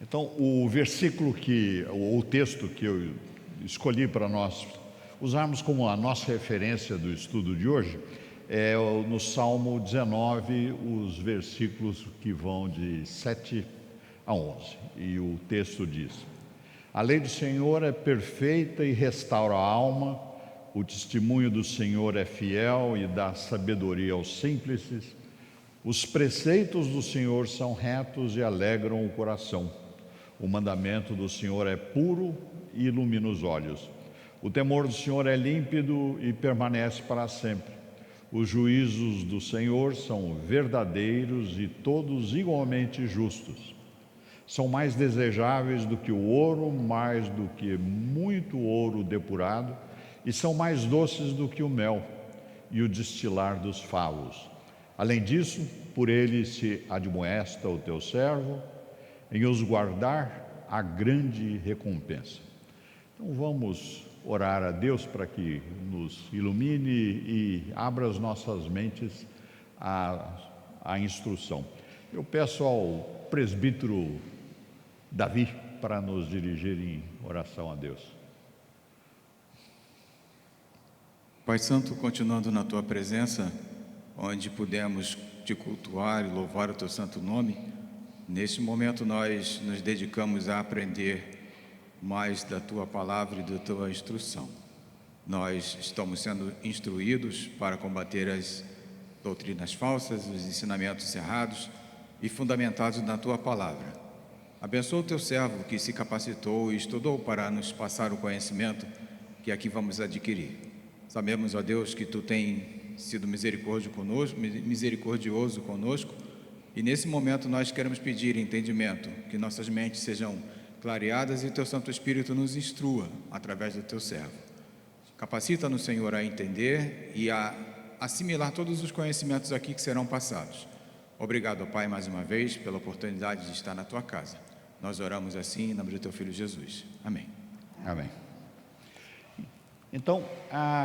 Então, o versículo o texto que eu escolhi para nós usarmos como a nossa referência do estudo de hoje é no Salmo 19, os versículos que vão de 7 a 11. E o texto diz: A lei do Senhor é perfeita e restaura a alma, o testemunho do Senhor é fiel e dá sabedoria aos simples. Os preceitos do Senhor são retos e alegram o coração. O mandamento do Senhor é puro e ilumina os olhos. O temor do Senhor é límpido e permanece para sempre. Os juízos do Senhor são verdadeiros e todos igualmente justos. São mais desejáveis do que o ouro, mais do que muito ouro depurado, e são mais doces do que o mel e o destilar dos favos. Além disso, por ele se admoesta o teu servo, em os guardar a grande recompensa. Então vamos orar a Deus para que nos ilumine e abra as nossas mentes à instrução. Eu peço ao presbítero Davi para nos dirigir em oração a Deus. Pai Santo, continuando na Tua presença, onde pudemos Te cultuar e louvar o Teu santo nome, neste momento nós nos dedicamos a aprender mais da Tua palavra e da Tua instrução. Nós estamos sendo instruídos para combater as doutrinas falsas, os ensinamentos errados e fundamentados na Tua palavra. Abençoa o Teu servo que se capacitou e estudou para nos passar o conhecimento que aqui vamos adquirir. Sabemos, ó Deus, que Tu tens sido misericordioso conosco, e nesse momento nós queremos pedir entendimento, que nossas mentes sejam clareadas e Teu Santo Espírito nos instrua através do Teu servo. Capacita-nos, Senhor, a entender e a assimilar todos os conhecimentos aqui que serão passados. Obrigado, Pai, mais uma vez, pela oportunidade de estar na Tua casa. Nós oramos assim em nome do Teu Filho Jesus. Amém. Amém. Então,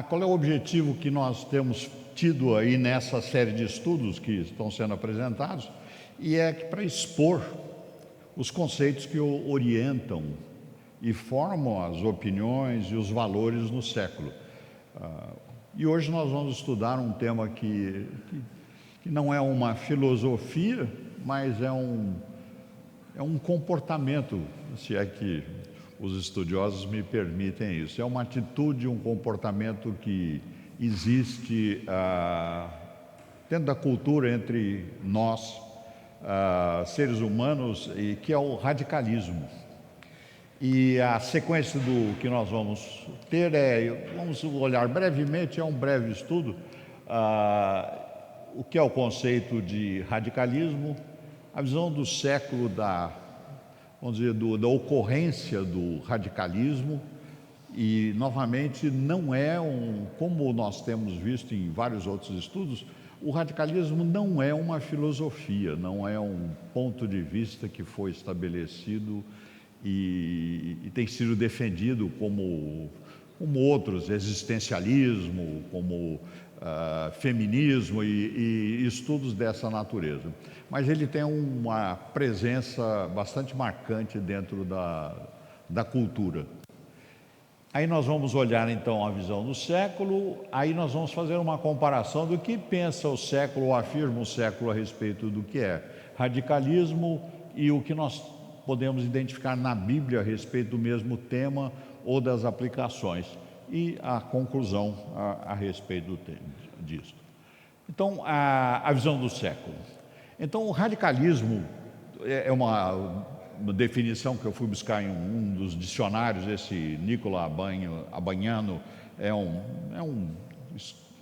qual é o objetivo que nós temos tido aí nessa série de estudos que estão sendo apresentados? E é que para expor os conceitos que orientam e formam as opiniões e os valores no século. E hoje nós vamos estudar um tema que não é uma filosofia, mas é um comportamento, se é que os estudiosos me permitem isso. É uma atitude, um comportamento que existe dentro da cultura entre nós, seres humanos, e que é o radicalismo. E a sequência do que nós vamos ter vamos olhar brevemente, é um breve estudo, o que é o conceito de radicalismo, a visão do século vamos dizer, da ocorrência do radicalismo, e novamente não é como nós temos visto em vários outros estudos, o radicalismo não é uma filosofia, não é um ponto de vista que foi estabelecido e tem sido defendido como outros, existencialismo, como feminismo e estudos dessa natureza. Mas ele tem uma presença bastante marcante dentro da cultura. Aí nós vamos olhar então a visão do século, aí nós vamos fazer uma comparação do que pensa o século, ou afirma o século a respeito do que é radicalismo e o que nós podemos identificar na Bíblia a respeito do mesmo tema ou das aplicações, e a conclusão a respeito disso. Então, a visão do século. Então, o radicalismo é uma definição que eu fui buscar em um dos dicionários. Esse Nicola Abbagnano é um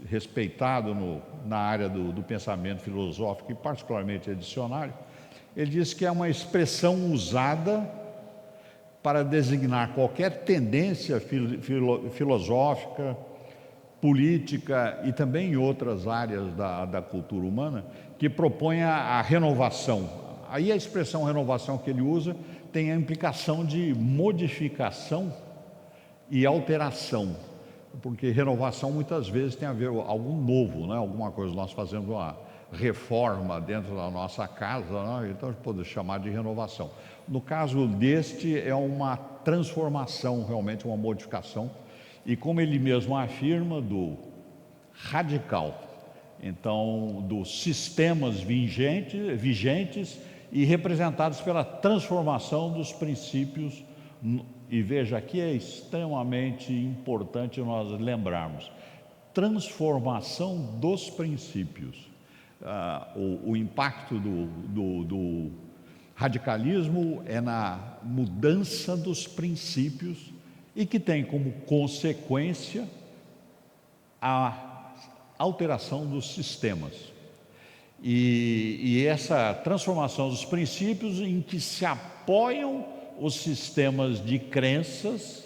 respeitado na área do pensamento filosófico, e particularmente é dicionário. Ele diz que é uma expressão usada para designar qualquer tendência filosófica, política e também em outras áreas da cultura humana que propõe a renovação. Aí a expressão renovação que ele usa tem a implicação de modificação e alteração. porque renovação muitas vezes tem a ver com algo novo, né? Alguma coisa, nós fazemos uma reforma dentro da nossa casa, né? Então a gente pode chamar de renovação. No caso deste, é uma transformação, realmente uma modificação, e como ele mesmo afirma, do radical, então dos sistemas vigentes e representados pela transformação dos princípios. E veja, aqui é extremamente importante nós lembrarmos, transformação dos princípios. O impacto do radicalismo é na mudança dos princípios e que tem como consequência a alteração dos sistemas. E essa transformação dos princípios em que se apoiam os sistemas de crenças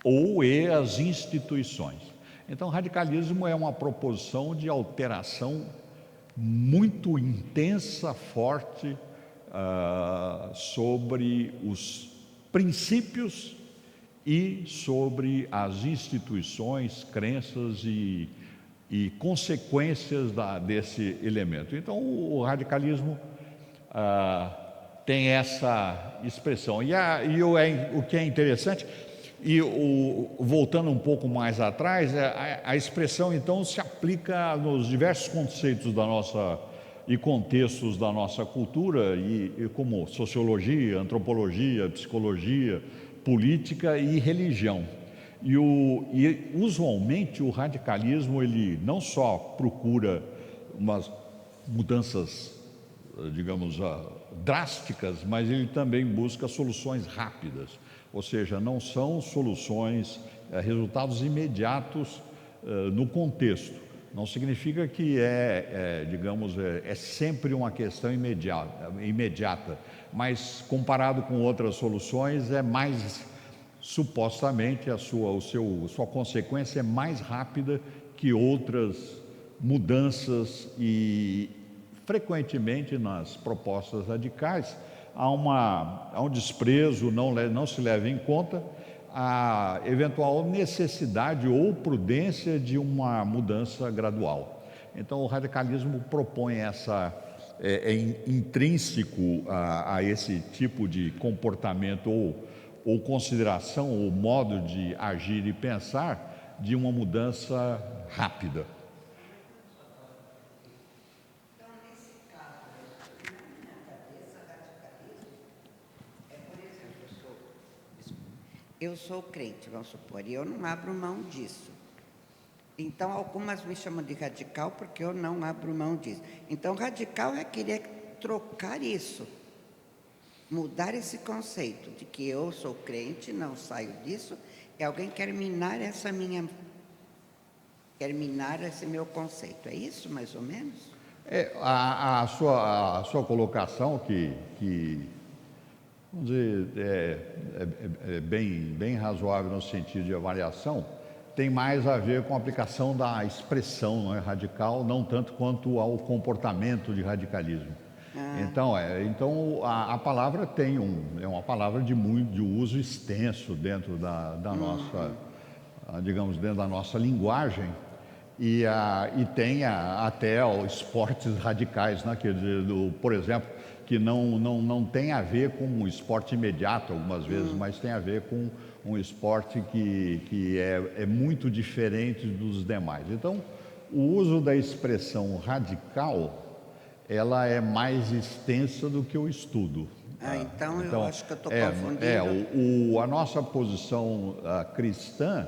ou as instituições. Então, radicalismo é uma proposição de alteração muito intensa, forte, sobre os princípios e sobre as instituições, crenças e consequências desse elemento. Então, o radicalismo tem essa expressão. O que é interessante, voltando um pouco mais atrás, a expressão então se aplica nos diversos conceitos da nossa e contextos da nossa cultura, como sociologia, antropologia, psicologia, política e religião. E usualmente o radicalismo, ele não só procura umas mudanças, digamos, drásticas, mas ele também busca soluções rápidas, ou seja, não são soluções, resultados imediatos no contexto. Não significa que digamos, sempre uma questão imediata, mas comparado com outras soluções é mais, supostamente, sua consequência é mais rápida que outras mudanças, e frequentemente nas propostas radicais há um desprezo, não se leva em conta a eventual necessidade ou prudência de uma mudança gradual. Então o radicalismo propõe intrínseco a esse tipo de comportamento ou consideração ou modo de agir e pensar, de uma mudança rápida. Eu sou crente, vamos supor, e eu não abro mão disso. Então, algumas me chamam de radical porque eu não abro mão disso. Então, radical é querer trocar isso, mudar esse conceito de que eu sou crente, não saio disso, e alguém quer minar esse meu conceito. É isso, mais ou menos? A sua colocação, que vamos dizer, é bem razoável no sentido de avaliação, tem mais a ver com a aplicação da expressão, não é, radical, não tanto quanto ao comportamento de radicalismo. Então, a palavra é uma palavra de uso extenso dentro da nossa, digamos, dentro da nossa linguagem, e tem até esportes radicais, né? Quer dizer, por exemplo, que não tem a ver com um esporte imediato algumas vezes, mas tem a ver com um esporte que é muito diferente dos demais. Então, o uso da expressão radical, ela é mais extensa do que o estudo. Então eu acho que eu estou confundindo. A nossa posição cristã,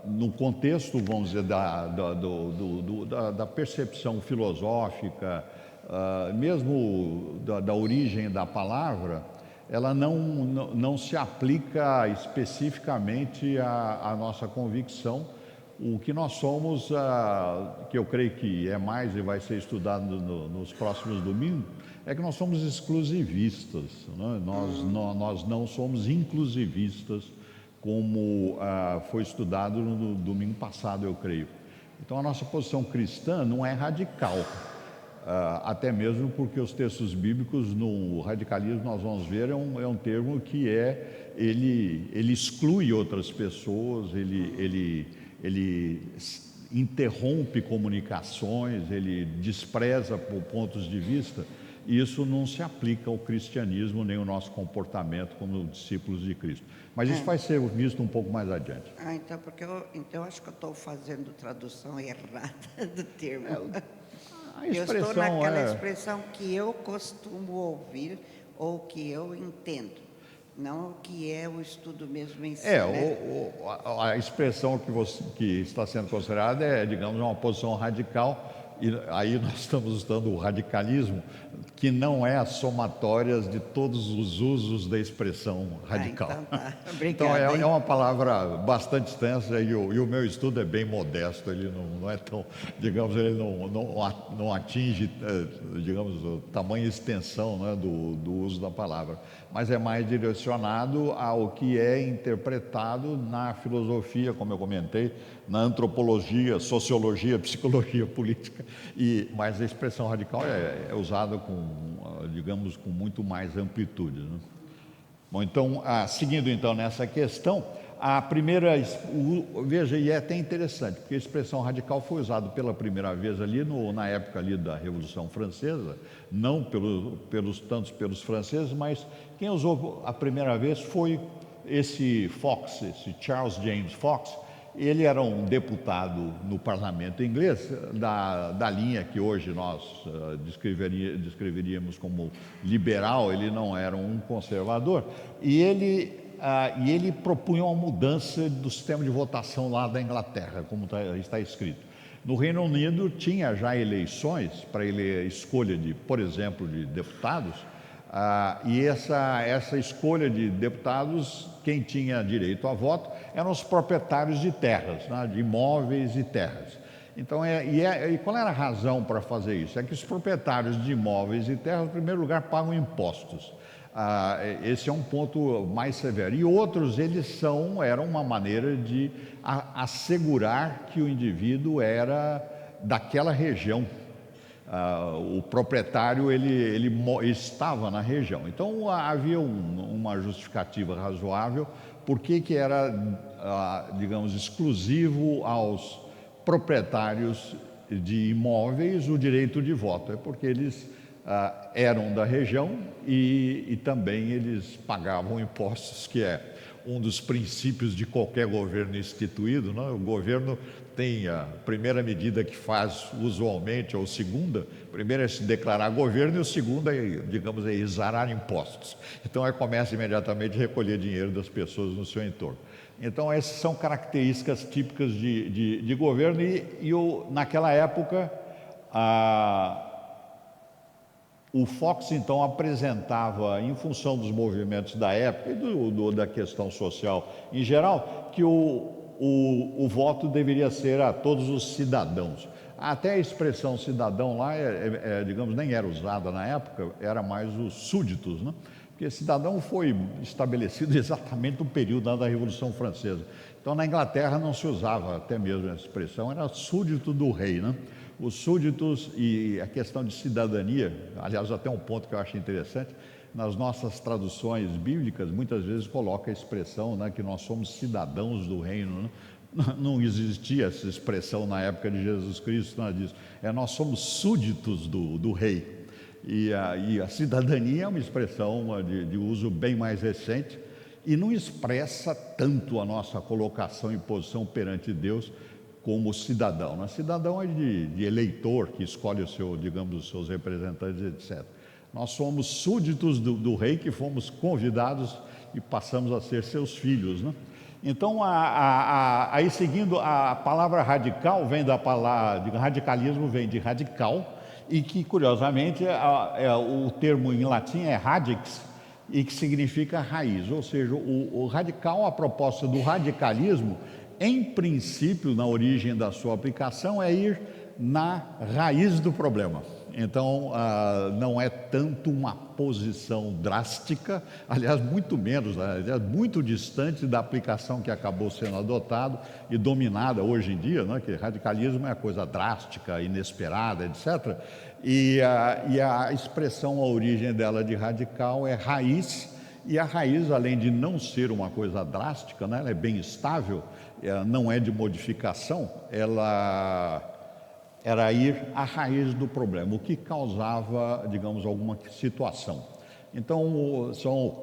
no contexto, vamos dizer, da percepção filosófica, mesmo da origem da palavra, ela não se aplica especificamente à nossa convicção. O que nós somos, que eu creio que é mais e vai ser estudado nos próximos domingos, é que nós somos exclusivistas, né? Nós não somos inclusivistas, como foi estudado no domingo passado, eu creio. Então a nossa posição cristã não é radical. até mesmo porque os textos bíblicos no radicalismo, nós vamos ver, é um termo que ele exclui outras pessoas, ele interrompe comunicações, ele despreza por pontos de vista, e isso não se aplica ao cristianismo nem ao nosso comportamento como discípulos de Cristo. Mas isso vai ser visto um pouco mais adiante. Então, então acho que eu estou fazendo tradução errada do termo. A Eu estou expressão naquela expressão que eu costumo ouvir ou que eu entendo, não o que é o estudo mesmo em si. A expressão que está sendo considerada é, digamos, uma posição radical, e aí nós estamos usando o radicalismo, que não é a somatória de todos os usos da expressão radical. Então tá. Obrigada, Então hein? é uma palavra bastante extensa e o meu estudo é bem modesto, ele não é tão, digamos, ele não atinge, digamos, o tamanho e extensão, né, do uso da palavra, mas é mais direcionado ao que é interpretado na filosofia, como eu comentei, na antropologia, sociologia, psicologia política, mas a expressão radical é usada digamos, com muito mais amplitude, né? Bom, então, seguindo então nessa questão, a primeira, veja, e é até interessante, porque a expressão radical foi usada pela primeira vez ali na época ali da Revolução Francesa, não tanto pelos franceses, mas quem usou a primeira vez foi esse Charles James Fox. Ele era um deputado no parlamento inglês, da linha que hoje nós descreveríamos como liberal. Ele não era um conservador, e ele propunha uma mudança do sistema de votação lá da Inglaterra, como está escrito. No Reino Unido tinha já eleições para escolha por exemplo, de deputados, e essa escolha de deputados, quem tinha direito a voto eram os proprietários de terras, né, de imóveis e terras. Então, e qual era a razão para fazer isso? É que os proprietários de imóveis e terras, em primeiro lugar, pagam impostos. Esse é um ponto mais severo. E outros, eram uma maneira de assegurar que o indivíduo era daquela região. O proprietário ele estava na região. Então havia uma justificativa razoável porque que era, digamos, exclusivo aos proprietários de imóveis o direito de voto. É porque eles eram da região e também eles pagavam impostos, que é um dos princípios de qualquer governo instituído, né? O governo tem a primeira medida que faz usualmente, ou segunda, primeiro é se declarar governo, e o segundo digamos, é exarar impostos. Então começa imediatamente a recolher dinheiro das pessoas no seu entorno. Então essas são características típicas de governo, naquela época o Fox então apresentava, em função dos movimentos da época e da questão social em geral, que o voto deveria ser a todos os cidadãos. Até a expressão cidadão lá, digamos, nem era usada na época, era mais os súditos, né? Porque cidadão foi estabelecido exatamente no período da Revolução Francesa. Então, na Inglaterra não se usava até mesmo essa expressão, era súdito do rei, né? Os súditos e a questão de cidadania, aliás, até um ponto que eu acho interessante, nas nossas traduções bíblicas, muitas vezes coloca a expressão, né, que nós somos cidadãos do reino, né? Não existia essa expressão na época de Jesus Cristo, nada disso. Nós somos súditos do rei. E a cidadania é uma expressão de uso bem mais recente e não expressa tanto a nossa colocação e posição perante Deus como cidadão, né? Cidadão é de eleitor que escolhe os seus representantes, etc. Nós somos súditos do rei, que fomos convidados e passamos a ser seus filhos, né? Então, aí seguindo, a palavra radical vem da palavra, radicalismo vem de radical, e que, curiosamente, o termo em latim é radix, e que significa raiz. Ou seja, o radical, a proposta do radicalismo, em princípio, na origem da sua aplicação, é ir na raiz do problema. Então, não é tanto uma posição drástica, aliás, muito menos, aliás, muito distante da aplicação que acabou sendo adotado e dominada hoje em dia, né, que radicalismo é a coisa drástica, inesperada, etc. E a expressão, a origem dela de radical é raiz, e a raiz, além de não ser uma coisa drástica, né, ela é bem estável, não é de modificação, ela era ir à raiz do problema, o que causava, digamos, alguma situação. Então, são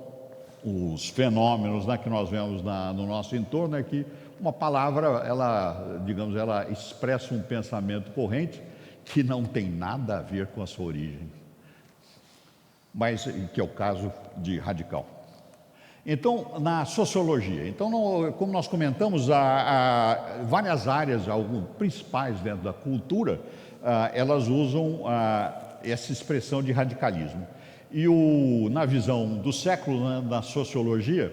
os fenômenos, né, que nós vemos no nosso entorno, é que uma palavra, ela, digamos, ela expressa um pensamento corrente que não tem nada a ver com a sua origem, mas que é o caso de radical. Então, na sociologia, então, como nós comentamos, há várias áreas, algumas principais dentro da cultura, elas usam essa expressão de radicalismo. E na visão do século, né, na sociologia,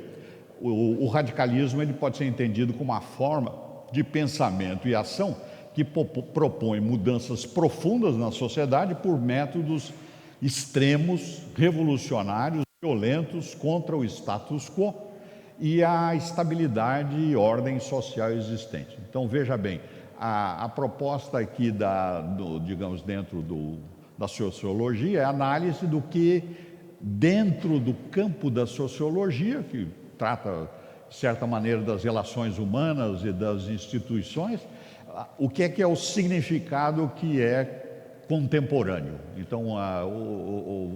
o radicalismo ele pode ser entendido como uma forma de pensamento e ação que propõe mudanças profundas na sociedade por métodos extremos, revolucionários, violentos contra o status quo e a estabilidade e ordem social existente. Então, veja bem, a proposta aqui, digamos, dentro da sociologia é a análise do que, dentro do campo da sociologia, que trata, de certa maneira, das relações humanas e das instituições, o que é o significado que é contemporâneo. Então,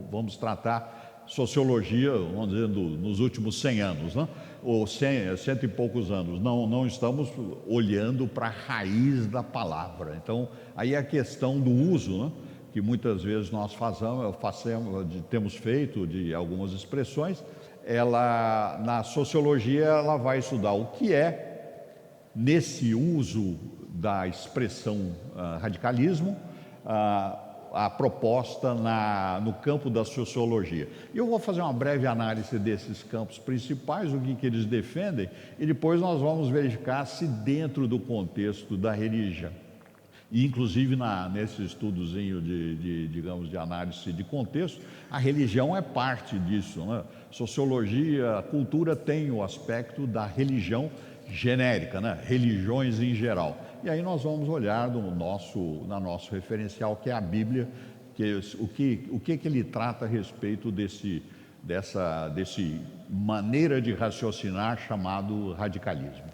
vamos tratar sociologia, vamos dizer, nos últimos 100 anos, né? Ou 100 e poucos anos. Não estamos olhando para a raiz da palavra. Então, aí é a questão do uso, né, que muitas vezes nós temos feito de algumas expressões. Ela, na sociologia, ela vai estudar o que é, nesse uso da expressão radicalismo, a proposta no campo da sociologia. E eu vou fazer uma breve análise desses campos principais, o que eles defendem, e depois nós vamos verificar se dentro do contexto da religião, e inclusive nesse estudozinho digamos, de análise de contexto, a religião é parte disso, né? Sociologia, a cultura tem o aspecto da religião genérica, né? Religiões em geral. E aí nós vamos olhar no nosso referencial, que é a Bíblia, o que ele trata a respeito dessa maneira de raciocinar chamado radicalismo.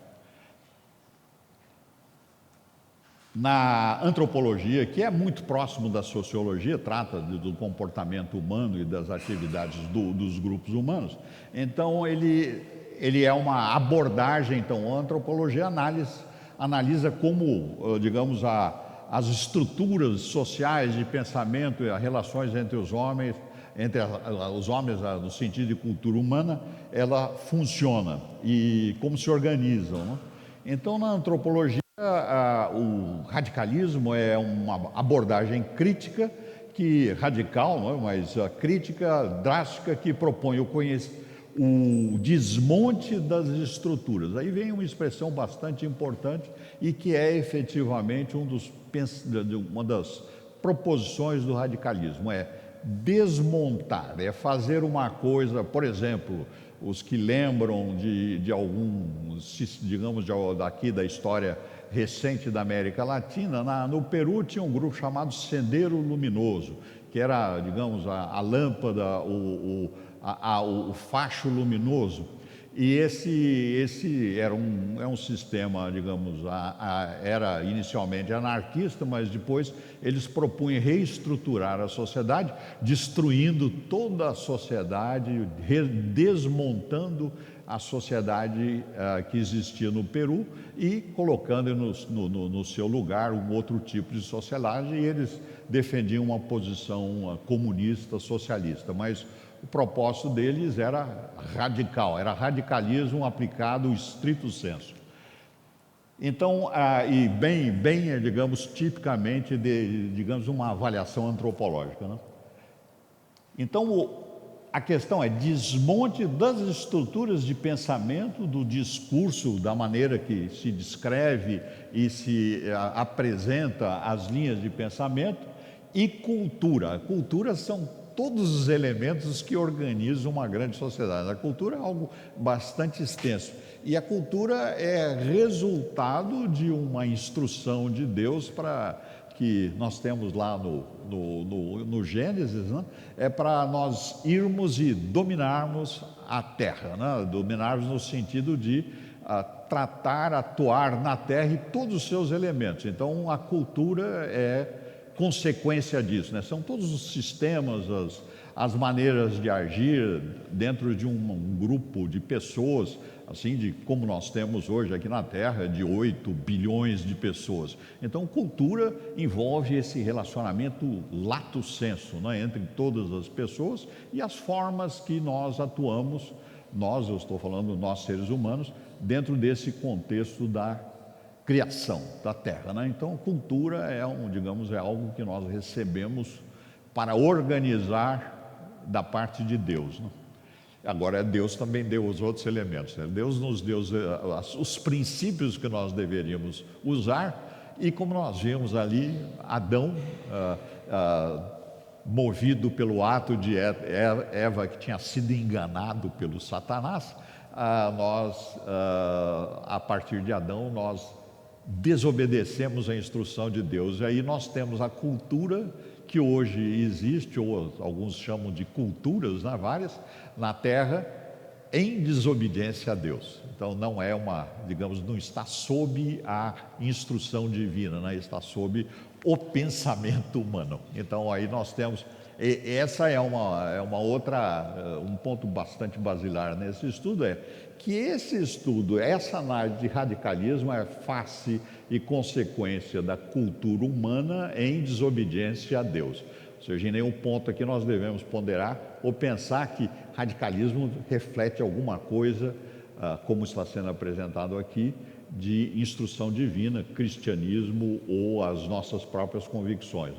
Na antropologia, que é muito próximo da sociologia, trata do comportamento humano e das atividades dos grupos humanos. Então, ele é uma abordagem. Então, a antropologia analisa como, digamos, as estruturas sociais de pensamento e as relações entre os homens no sentido de cultura humana, ela funciona e como se organizam, né? Então, na antropologia, o radicalismo é uma abordagem crítica, radical, não é? Mas crítica drástica, que propõe o desmonte das estruturas. Aí vem uma expressão bastante importante e que é efetivamente uma das proposições do radicalismo, é desmontar, é fazer uma coisa, por exemplo, os que lembram de alguns, digamos, daqui da história recente da América Latina, no Peru tinha um grupo chamado Sendero Luminoso, que era, digamos, a lâmpada, o facho luminoso. E esse era um sistema, digamos, era inicialmente anarquista, mas depois eles propunham reestruturar a sociedade, destruindo toda a sociedade, desmontando a sociedade que existia no Peru e colocando no seu lugar um outro tipo de sociedade, e eles defendiam uma posição comunista, socialista, mas o propósito deles era radical, era radicalismo aplicado ao estrito sensu. Então, e bem, digamos, tipicamente digamos, uma avaliação antropológica, né? Então, a questão é desmonte das estruturas de pensamento, do discurso, da maneira que se descreve e se apresenta as linhas de pensamento, e cultura. A cultura são todos os elementos que organizam uma grande sociedade. A cultura é algo bastante extenso. E a cultura é resultado de uma instrução de Deus para que nós temos lá no Gênesis, né? É para nós irmos e dominarmos a terra, né? Dominarmos no sentido de tratar, atuar na terra e todos os seus elementos. Então a cultura é consequência disso, né? São todos os sistemas, as maneiras de agir dentro de um grupo de pessoas, assim, de como nós temos hoje aqui na Terra, de 8 bilhões de pessoas. Então, cultura envolve esse relacionamento lato sensu, né, entre todas as pessoas e as formas que nós atuamos, eu estou falando nós seres humanos, dentro desse contexto da criação da Terra, né? Então, cultura é digamos, é algo que nós recebemos para organizar da parte de Deus, né? Agora, Deus também deu os outros elementos, né? Deus nos deu os princípios que nós deveríamos usar, e como nós vimos ali, Adão, movido pelo ato de Eva, que tinha sido enganado pelo Satanás, a partir de Adão, nós desobedecemos a instrução de Deus. E aí nós temos a cultura que hoje existe, ou alguns chamam de culturas, né, várias, na Terra, em desobediência a Deus. Então não é digamos, não está sob a instrução divina, né? Está sob o pensamento humano. Então aí nós temos, essa é uma outra, um ponto bastante basilar nesse estudo, é que esse estudo, essa análise de radicalismo é face e consequência da cultura humana em desobediência a Deus. Ou seja, em nenhum ponto aqui nós devemos ponderar ou pensar que radicalismo reflete alguma coisa, como está sendo apresentado aqui, de instrução divina, cristianismo ou as nossas próprias convicções,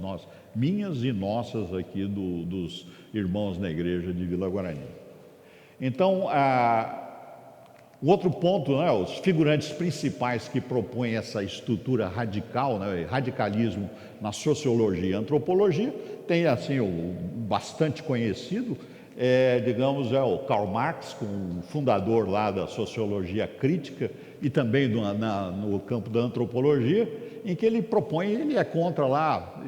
minhas e nossas aqui dos irmãos na igreja de Vila Guarani. Então, o outro ponto, né, os figurantes principais que propõem essa estrutura radical, né, radicalismo na sociologia e antropologia, tem assim o bastante conhecido, digamos, é o Karl Marx, o fundador lá da sociologia crítica e também no campo da antropologia, em que ele é contra lá,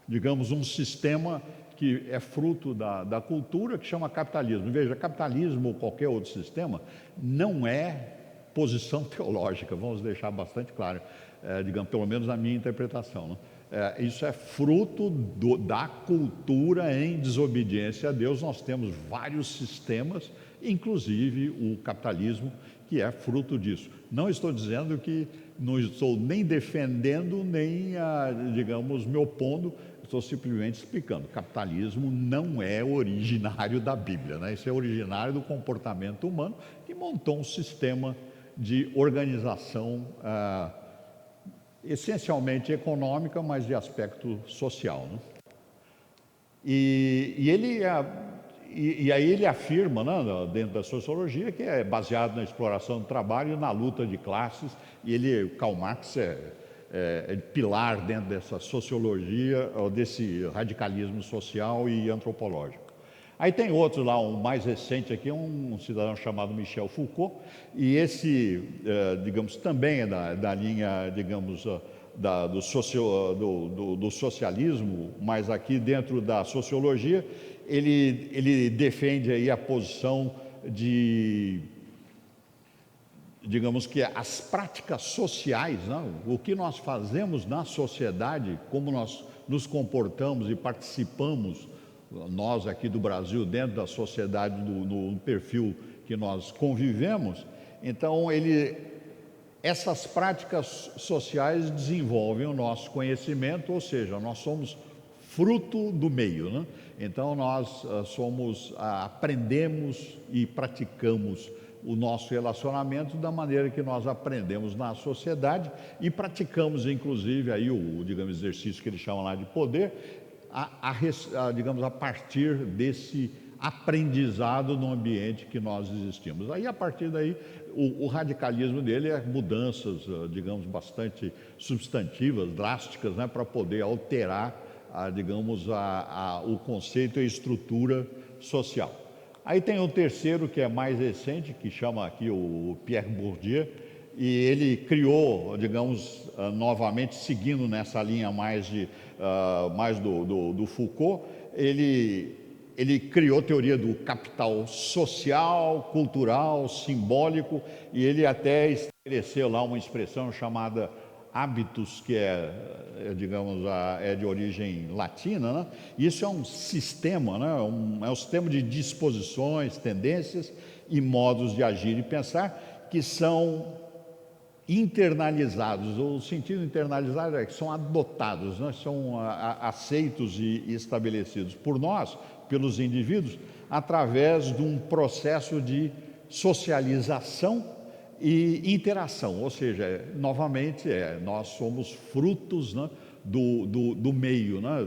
digamos, um sistema que é fruto da cultura, que chama capitalismo. Veja, capitalismo ou qualquer outro sistema não é posição teológica, vamos deixar bastante claro, digamos, pelo menos na minha interpretação, né? Isso é fruto da cultura em desobediência a Deus. Nós temos vários sistemas, inclusive o capitalismo, que é fruto disso. Não estou dizendo que, não estou nem defendendo, nem, digamos, me opondo, estou simplesmente explicando. Capitalismo não é originário da Bíblia, né? Isso é originário do comportamento humano, que montou um sistema de organização essencialmente econômica, mas de aspecto social, né? E aí ele afirma, né, dentro da sociologia, que é baseado na exploração do trabalho e na luta de classes, e Karl Marx é pilar dentro dessa sociologia, desse radicalismo social e antropológico. Aí tem outro lá, um mais recente aqui, um cidadão chamado Michel Foucault, e esse, digamos, também é da linha, digamos, do socialismo, mas aqui dentro da sociologia, ele defende aí a posição de, digamos que as práticas sociais, né? O que nós fazemos na sociedade, como nós nos comportamos e participamos, nós aqui do Brasil, dentro da sociedade, no perfil que nós convivemos. Então, essas práticas sociais desenvolvem o nosso conhecimento, ou seja, nós somos fruto do meio, né? Então, nós aprendemos e praticamos o nosso relacionamento da maneira que nós aprendemos na sociedade e praticamos, inclusive, aí digamos, exercício que ele chama lá de poder, digamos, a partir desse aprendizado no ambiente que nós existimos. Aí, a partir daí, o radicalismo dele é mudanças, digamos, bastante substantivas, drásticas, né, para poder alterar o conceito e a estrutura social. Aí tem o terceiro, que é mais recente, que chama aqui o Pierre Bourdieu, e ele criou, novamente, seguindo nessa linha mais do Foucault, ele criou a teoria do capital social, cultural, simbólico, e ele até estabeleceu lá uma expressão chamada hábitos, que é de origem latina, né? Isso é um sistema, né? É um sistema de disposições, tendências e modos de agir e pensar que são internalizados. O sentido internalizado é que são adotados, né? São aceitos e estabelecidos por nós, pelos indivíduos, através de um processo de socialização e interação, ou seja, novamente, nós somos frutos, né, do meio, né,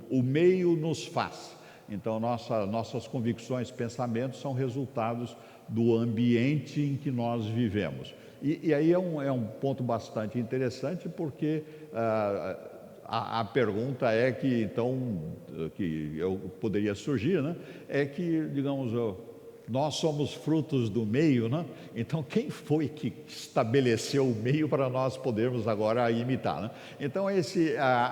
o meio nos faz. Então, nossas convicções, pensamentos são resultados do ambiente em que nós vivemos. E aí é um ponto bastante interessante, porque a pergunta é que, então, que eu poderia surgir, né, é que, nós somos frutos do meio, né? Então, quem foi que estabeleceu o meio para nós podermos agora imitar, né? Então,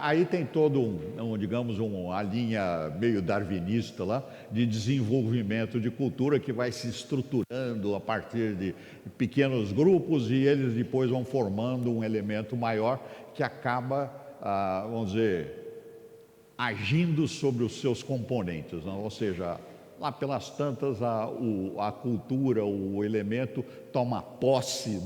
aí tem todo uma linha meio darwinista lá, de desenvolvimento de cultura que vai se estruturando a partir de pequenos grupos, e eles depois vão formando um elemento maior que acaba, agindo sobre os seus componentes, né? Ou seja, lá pelas tantas, a cultura, o elemento, toma posse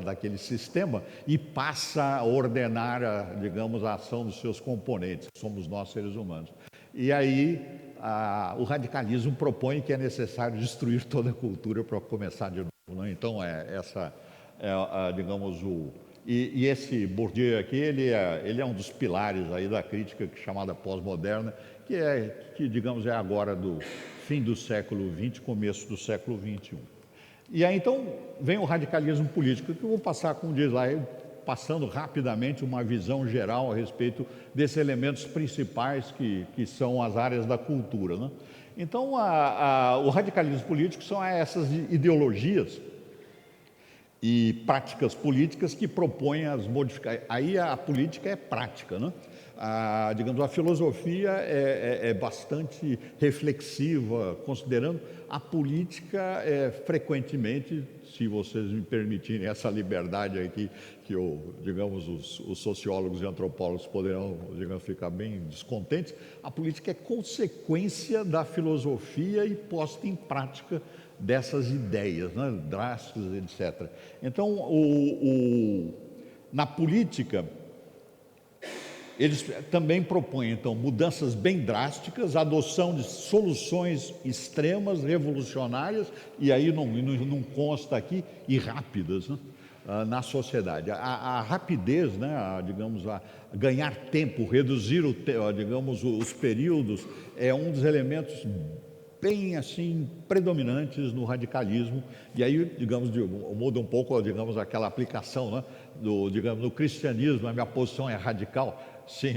daquele sistema e passa a ordenar, a ação dos seus componentes, somos nós, seres humanos. E aí, o radicalismo propõe que é necessário destruir toda a cultura para começar de novo, né? Então, E esse Bourdieu aqui, ele é um dos pilares aí da crítica chamada pós-moderna, que é agora do fim do século XX, começo do século XXI. E aí, então, vem o radicalismo político, que eu vou passar, como diz lá, passando rapidamente uma visão geral a respeito desses elementos principais que são as áreas da cultura, né? Então, o radicalismo político são essas ideologias e práticas políticas que propõem as modificações. Aí a política é prática, né? A filosofia é bastante reflexiva, considerando a política frequentemente, se vocês me permitirem essa liberdade aqui, que os sociólogos e antropólogos poderão, ficar bem descontentes, a política é consequência da filosofia e posta em prática dessas ideias, né, drásticas, etc. Então, na política, eles também propõem, então, mudanças bem drásticas, adoção de soluções extremas, revolucionárias, e aí não consta aqui, e rápidas, né, na sociedade. A rapidez, né, ganhar tempo, reduzir os períodos, é um dos elementos bem assim predominantes no radicalismo. E aí, muda um pouco, aquela aplicação, né, no cristianismo. A minha posição é radical. Sim,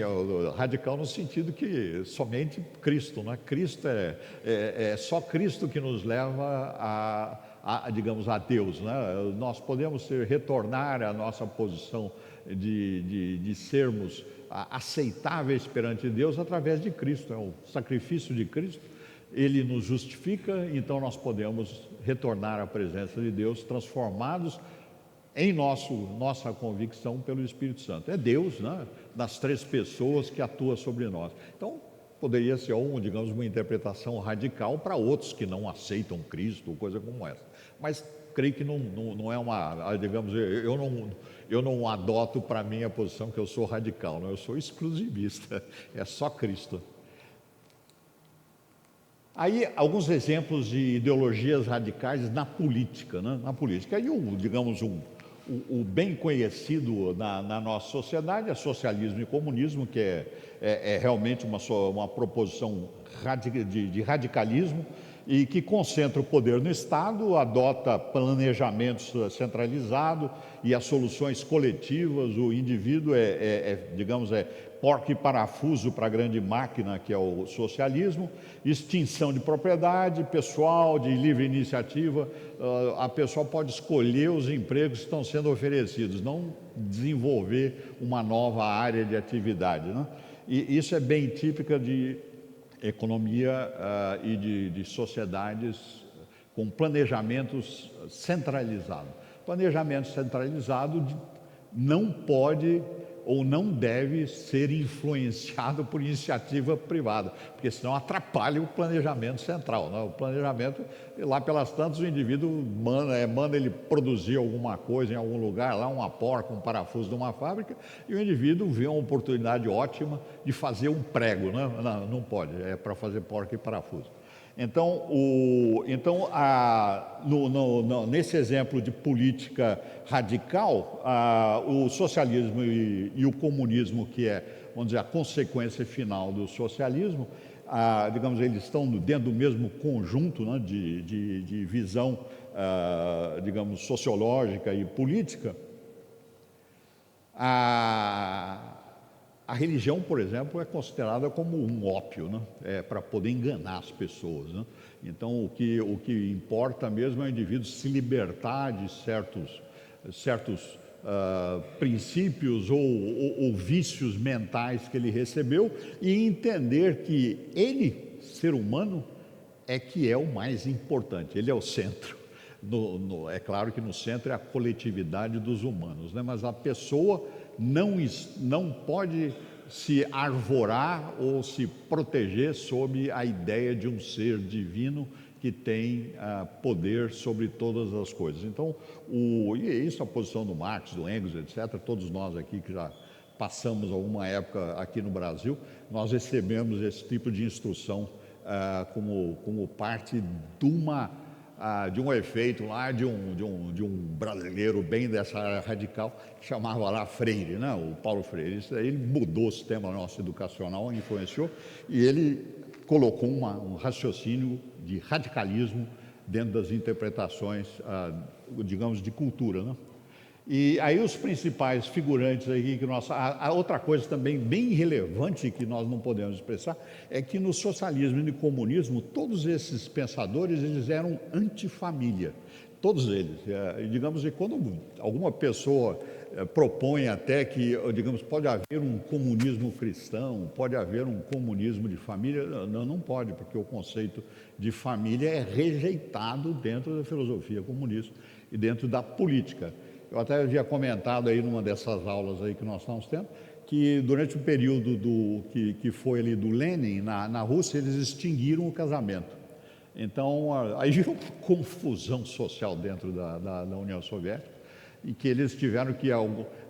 radical no sentido que somente Cristo, né? Cristo é só Cristo que nos leva a Deus, né? Nós podemos retornar à nossa posição de sermos aceitáveis perante Deus através de Cristo. É o sacrifício de Cristo. Ele nos justifica, então nós podemos retornar à presença de Deus, transformados em nossa convicção pelo Espírito Santo. É Deus, né, das três pessoas, que atua sobre nós. Então, poderia ser uma interpretação radical para outros que não aceitam Cristo, ou coisa como essa. Mas creio que não é eu não adoto para mim a posição que eu sou radical, não, eu sou exclusivista, é só Cristo. Aí, alguns exemplos de ideologias radicais na política, né? Na política. Aí, o bem conhecido na nossa sociedade é socialismo e comunismo, que é realmente uma proposição de radicalismo, e que concentra o poder no Estado, adota planejamento centralizado e as soluções coletivas. O indivíduo digamos, porco e parafuso para a grande máquina que é o socialismo. Extinção de propriedade pessoal, de livre iniciativa. A pessoa pode escolher os empregos que estão sendo oferecidos, não desenvolver uma nova área de atividade, né? E isso é bem típica de economia e de sociedades com planejamentos centralizados. Planejamento centralizado não pode ou não deve ser influenciado por iniciativa privada, porque senão atrapalha o planejamento central, né? O planejamento, lá pelas tantas, o indivíduo manda ele produzir alguma coisa em algum lugar, lá uma porca, um parafuso de uma fábrica, e o indivíduo vê uma oportunidade ótima de fazer um prego, né? Não pode, é para fazer porca e parafuso. Então, nesse exemplo de política radical, o socialismo e o comunismo, que é, vamos dizer, a consequência final do socialismo, digamos, eles estão dentro do mesmo conjunto, né, de visão, digamos, sociológica e política. A religião, por exemplo, é considerada como um ópio, né? Para poder enganar as pessoas, né? Então, o que importa mesmo é o indivíduo se libertar de certos princípios ou vícios mentais que ele recebeu e entender que ele, ser humano, é que é o mais importante, ele é o centro. É claro que no centro é a coletividade dos humanos, né? Mas a pessoa não pode se arvorar ou se proteger sob a ideia de um ser divino que tem poder sobre todas as coisas. Então, e isso é a posição do Marx, do Engels, etc. Todos nós aqui que já passamos alguma época aqui no Brasil, nós recebemos esse tipo de instrução como parte de um efeito lá de um brasileiro bem dessa área radical, que chamava lá Freire, né? O Paulo Freire. Isso aí, ele mudou o sistema nosso educacional, influenciou, e ele colocou um raciocínio de radicalismo dentro das interpretações, digamos, de cultura, né? E aí os principais figurantes aí que a outra coisa também bem relevante que nós não podemos expressar é que no socialismo e no comunismo todos esses pensadores eles eram antifamília, todos eles. Digamos, e quando alguma pessoa propõe até que, digamos, pode haver um comunismo cristão, pode haver um comunismo de família, não pode, porque o conceito de família é rejeitado dentro da filosofia comunista e dentro da política. Eu até havia comentado aí numa dessas aulas aí que nós estamos tendo, que durante o período que foi ali do Lenin, na Rússia, eles extinguiram o casamento. Então, aí virou uma confusão social dentro da União Soviética, e que eles tiveram que,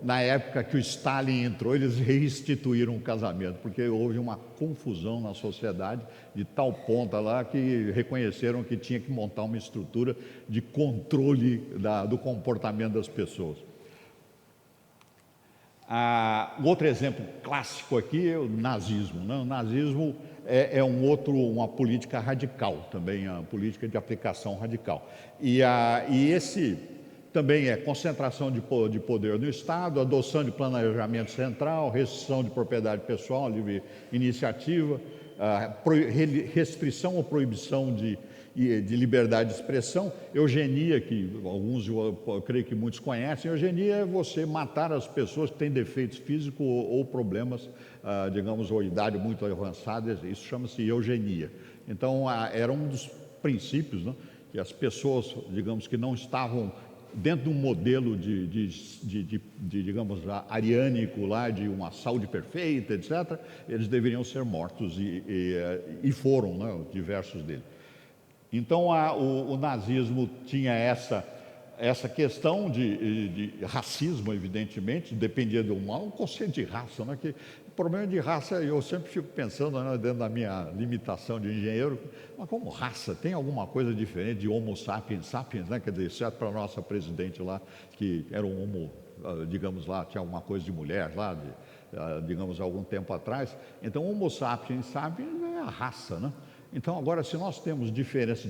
na época que o Stalin entrou, eles reinstituíram o casamento, porque houve uma confusão na sociedade de tal ponta lá que reconheceram que tinha que montar uma estrutura de controle do comportamento das pessoas. Um outro exemplo clássico aqui é o nazismo, né? O nazismo é uma política radical também, uma política de aplicação radical. E esse também é concentração de poder no Estado, adoção de planejamento central, restrição de propriedade pessoal, livre iniciativa, restrição ou proibição de liberdade de expressão, eugenia, que alguns, eu creio que muitos conhecem. Eugenia é você matar as pessoas que têm defeitos físicos ou problemas, digamos, ou idade muito avançada, isso chama-se eugenia. Então, era um dos princípios, né, que as pessoas, digamos, que não estavam dentro de um modelo digamos, ariânico lá, de uma saúde perfeita, etc., eles deveriam ser mortos e foram, né, diversos deles. Então, o nazismo tinha essa questão de racismo, evidentemente, dependia do mal, o conceito de raça, né, que o problema de raça, eu sempre fico pensando, né, dentro da minha limitação de engenheiro, mas como raça, tem alguma coisa diferente de homo sapiens sapiens, né? Quer dizer, exceto para a nossa presidente lá, que era um homo, digamos lá, tinha alguma coisa de mulher lá, digamos, algum tempo atrás. Então, homo sapiens sapiens é a raça, né? Então, agora, se nós temos diferença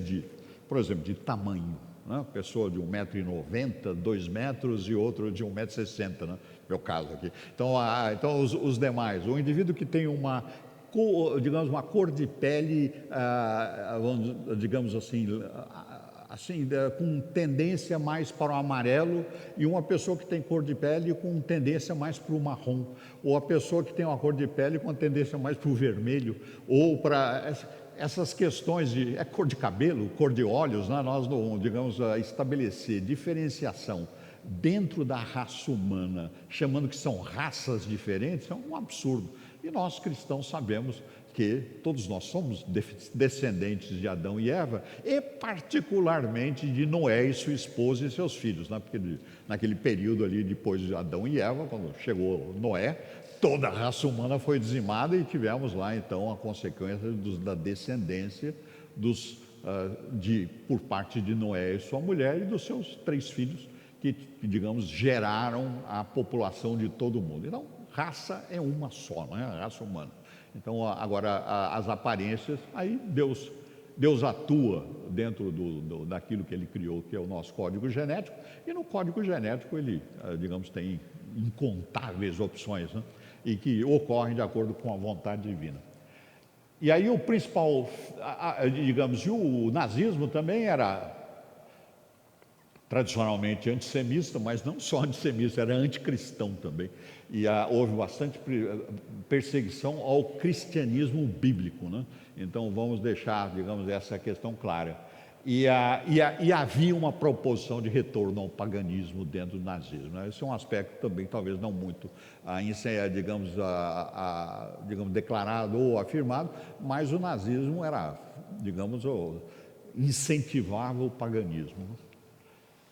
por exemplo, de tamanho, né? Pessoa de 1,90 m, 2 metros e outro de 1,60 m, né? Meu caso aqui. Então os demais, o indivíduo que tem digamos, uma cor de pele, digamos assim, com tendência mais para o amarelo, e uma pessoa que tem cor de pele com tendência mais para o marrom, ou a pessoa que tem uma cor de pele com tendência mais para o vermelho, ou para essas questões de cor de cabelo, cor de olhos, né? Nós não, digamos, estabelecer diferenciação dentro da raça humana, chamando que são raças diferentes, é um absurdo. E nós cristãos sabemos que todos nós somos descendentes de Adão e Eva, e particularmente de Noé e sua esposa e seus filhos, né? Porque naquele período ali, depois de Adão e Eva, quando chegou Noé, toda a raça humana foi dizimada, e tivemos lá então a consequência da descendência por parte de Noé e sua mulher e dos seus 3 filhos, que, digamos, geraram a população de todo o mundo. Então, raça é uma só, não é? A raça humana. Então, agora, as aparências, aí Deus atua dentro daquilo que Ele criou, que é o nosso código genético, e no código genético Ele, digamos, tem incontáveis opções, né? E que ocorrem de acordo com a vontade divina. E aí o principal, digamos, e o nazismo também era tradicionalmente antissemita, mas não só antissemita, era anticristão também. E houve bastante perseguição ao cristianismo bíblico, né? Então vamos deixar, digamos, essa questão clara. E havia uma proposição de retorno ao paganismo dentro do nazismo, né? Esse é um aspecto também, talvez não muito, digamos, declarado ou afirmado, mas o nazismo era, digamos, incentivava o paganismo, né?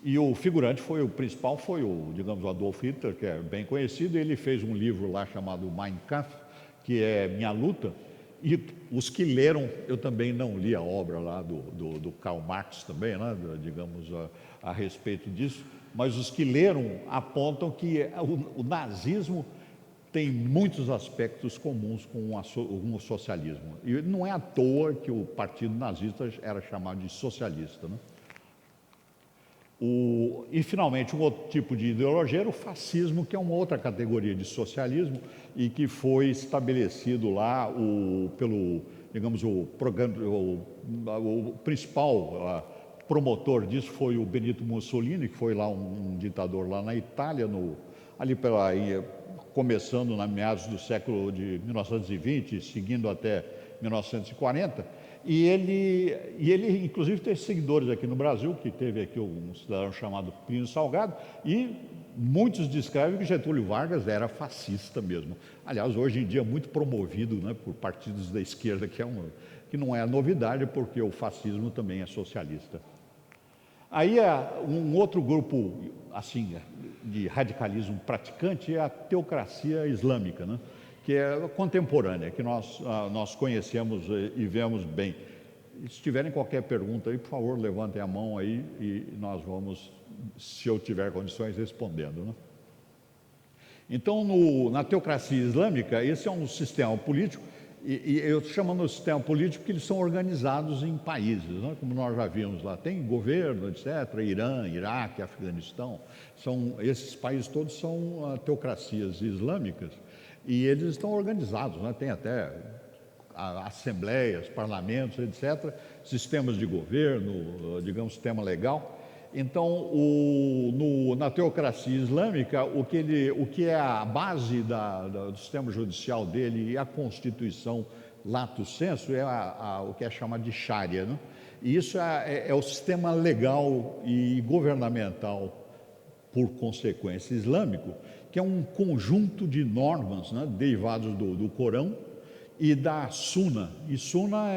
E o figurante principal foi digamos, o Adolf Hitler, que é bem conhecido. Ele fez um livro lá chamado Mein Kampf, que é Minha Luta. E os que leram, eu também não li a obra lá do Karl Marx também, né, digamos, a respeito disso, mas os que leram apontam que o nazismo tem muitos aspectos comuns com o socialismo. E não é à toa que o partido nazista era chamado de socialista, né? E, finalmente, um outro tipo de ideologia era o fascismo, que é uma outra categoria de socialismo e que foi estabelecido lá pelo, digamos, o principal promotor disso foi o Benito Mussolini, que foi lá um ditador lá na Itália, começando na meados do século de 1920, seguindo até 1940. E ele, inclusive, tem seguidores aqui no Brasil, que teve aqui um cidadão chamado Plínio Salgado, e muitos descrevem que Getúlio Vargas era fascista mesmo. Aliás, hoje em dia é muito promovido, né, por partidos da esquerda, que não é novidade, porque o fascismo também é socialista. Aí um outro grupo assim de radicalismo praticante é a teocracia islâmica, né? Que é contemporânea, que nós conhecemos e vemos bem. Se tiverem qualquer pergunta aí, por favor, levantem a mão aí e nós vamos, se eu tiver condições, respondendo, né? Então, na teocracia islâmica, esse é um sistema político, e eu estou chamando de sistema político porque eles são organizados em países, né? Como nós já vimos lá, tem governo, etc., Irã, Iraque, Afeganistão, esses países todos são teocracias islâmicas. E eles estão organizados, né? Tem até assembleias, parlamentos, etc., sistemas de governo, digamos, sistema legal. Então, na teocracia islâmica, o que é a base do sistema judicial dele e a Constituição lato sensu é o que é chamado de Sharia, né? E isso é o sistema legal e governamental, por consequência, islâmico, que é um conjunto de normas, né, derivados do Corão e da Suna. E Suna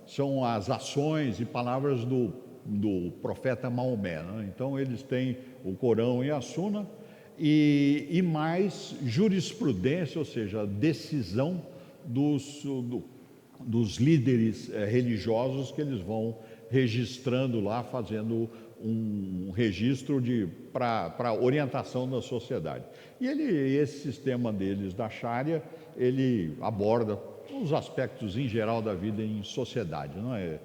são as ações e palavras do profeta Maomé, né? Então, eles têm o Corão e a Suna, e mais jurisprudência, ou seja, decisão dos líderes religiosos, que eles vão registrando lá, fazendo um registro para orientação da sociedade. E esse sistema deles da Sharia, ele aborda os aspectos em geral da vida em sociedade, não é?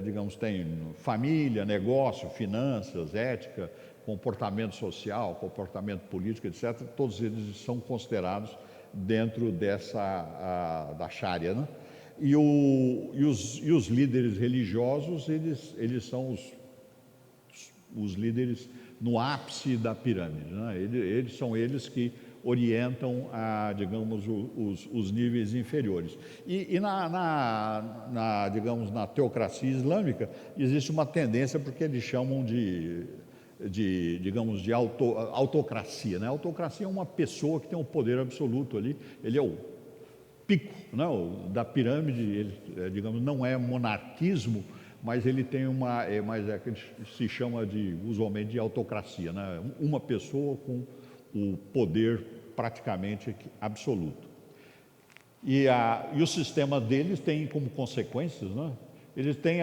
Digamos, tem família, negócio, finanças, ética, comportamento social, comportamento político, etc. Todos eles são considerados dentro da Sharia, né? E os líderes religiosos, eles são os líderes no ápice da pirâmide, né? Eles são eles que orientam, digamos, os níveis inferiores. E digamos, na teocracia islâmica, existe uma tendência, porque eles chamam digamos, de autocracia, né? A autocracia é uma pessoa que tem um poder absoluto ali, ele é o pico, né, da pirâmide, ele, digamos, não é monarquismo, mas ele tem mas é que se chama usualmente de autocracia, né? Uma pessoa com o poder praticamente absoluto. E o sistema deles tem como consequências, né? Eles têm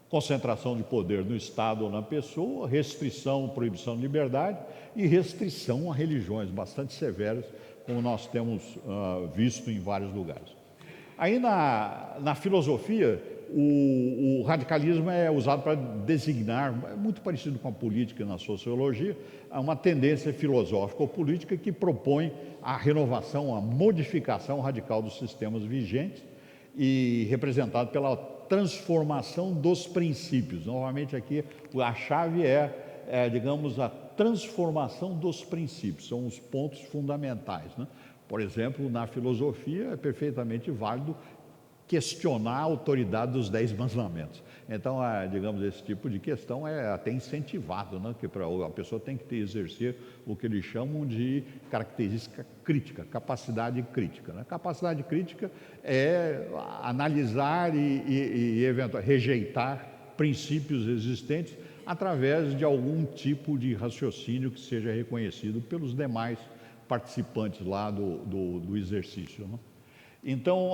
concentração de poder no Estado ou na pessoa, restrição, proibição de liberdade e restrição a religiões bastante severas, como nós temos visto em vários lugares. Aí na filosofia, o radicalismo é usado para designar, é muito parecido com a política e na sociologia, uma tendência filosófica ou política que propõe a renovação, a modificação radical dos sistemas vigentes e representado pela transformação dos princípios. Novamente aqui, a chave digamos, a transformação dos princípios, são os pontos fundamentais, né? Por exemplo, na filosofia é perfeitamente válido questionar a autoridade dos 10 mandamentos. Então, digamos, esse tipo de questão é até incentivado, né? Que a pessoa tem que exercer o que eles chamam de característica crítica, capacidade crítica, né? Capacidade crítica é analisar e eventualmente rejeitar princípios existentes através de algum tipo de raciocínio que seja reconhecido pelos demais participantes lá do exercício, né? Então,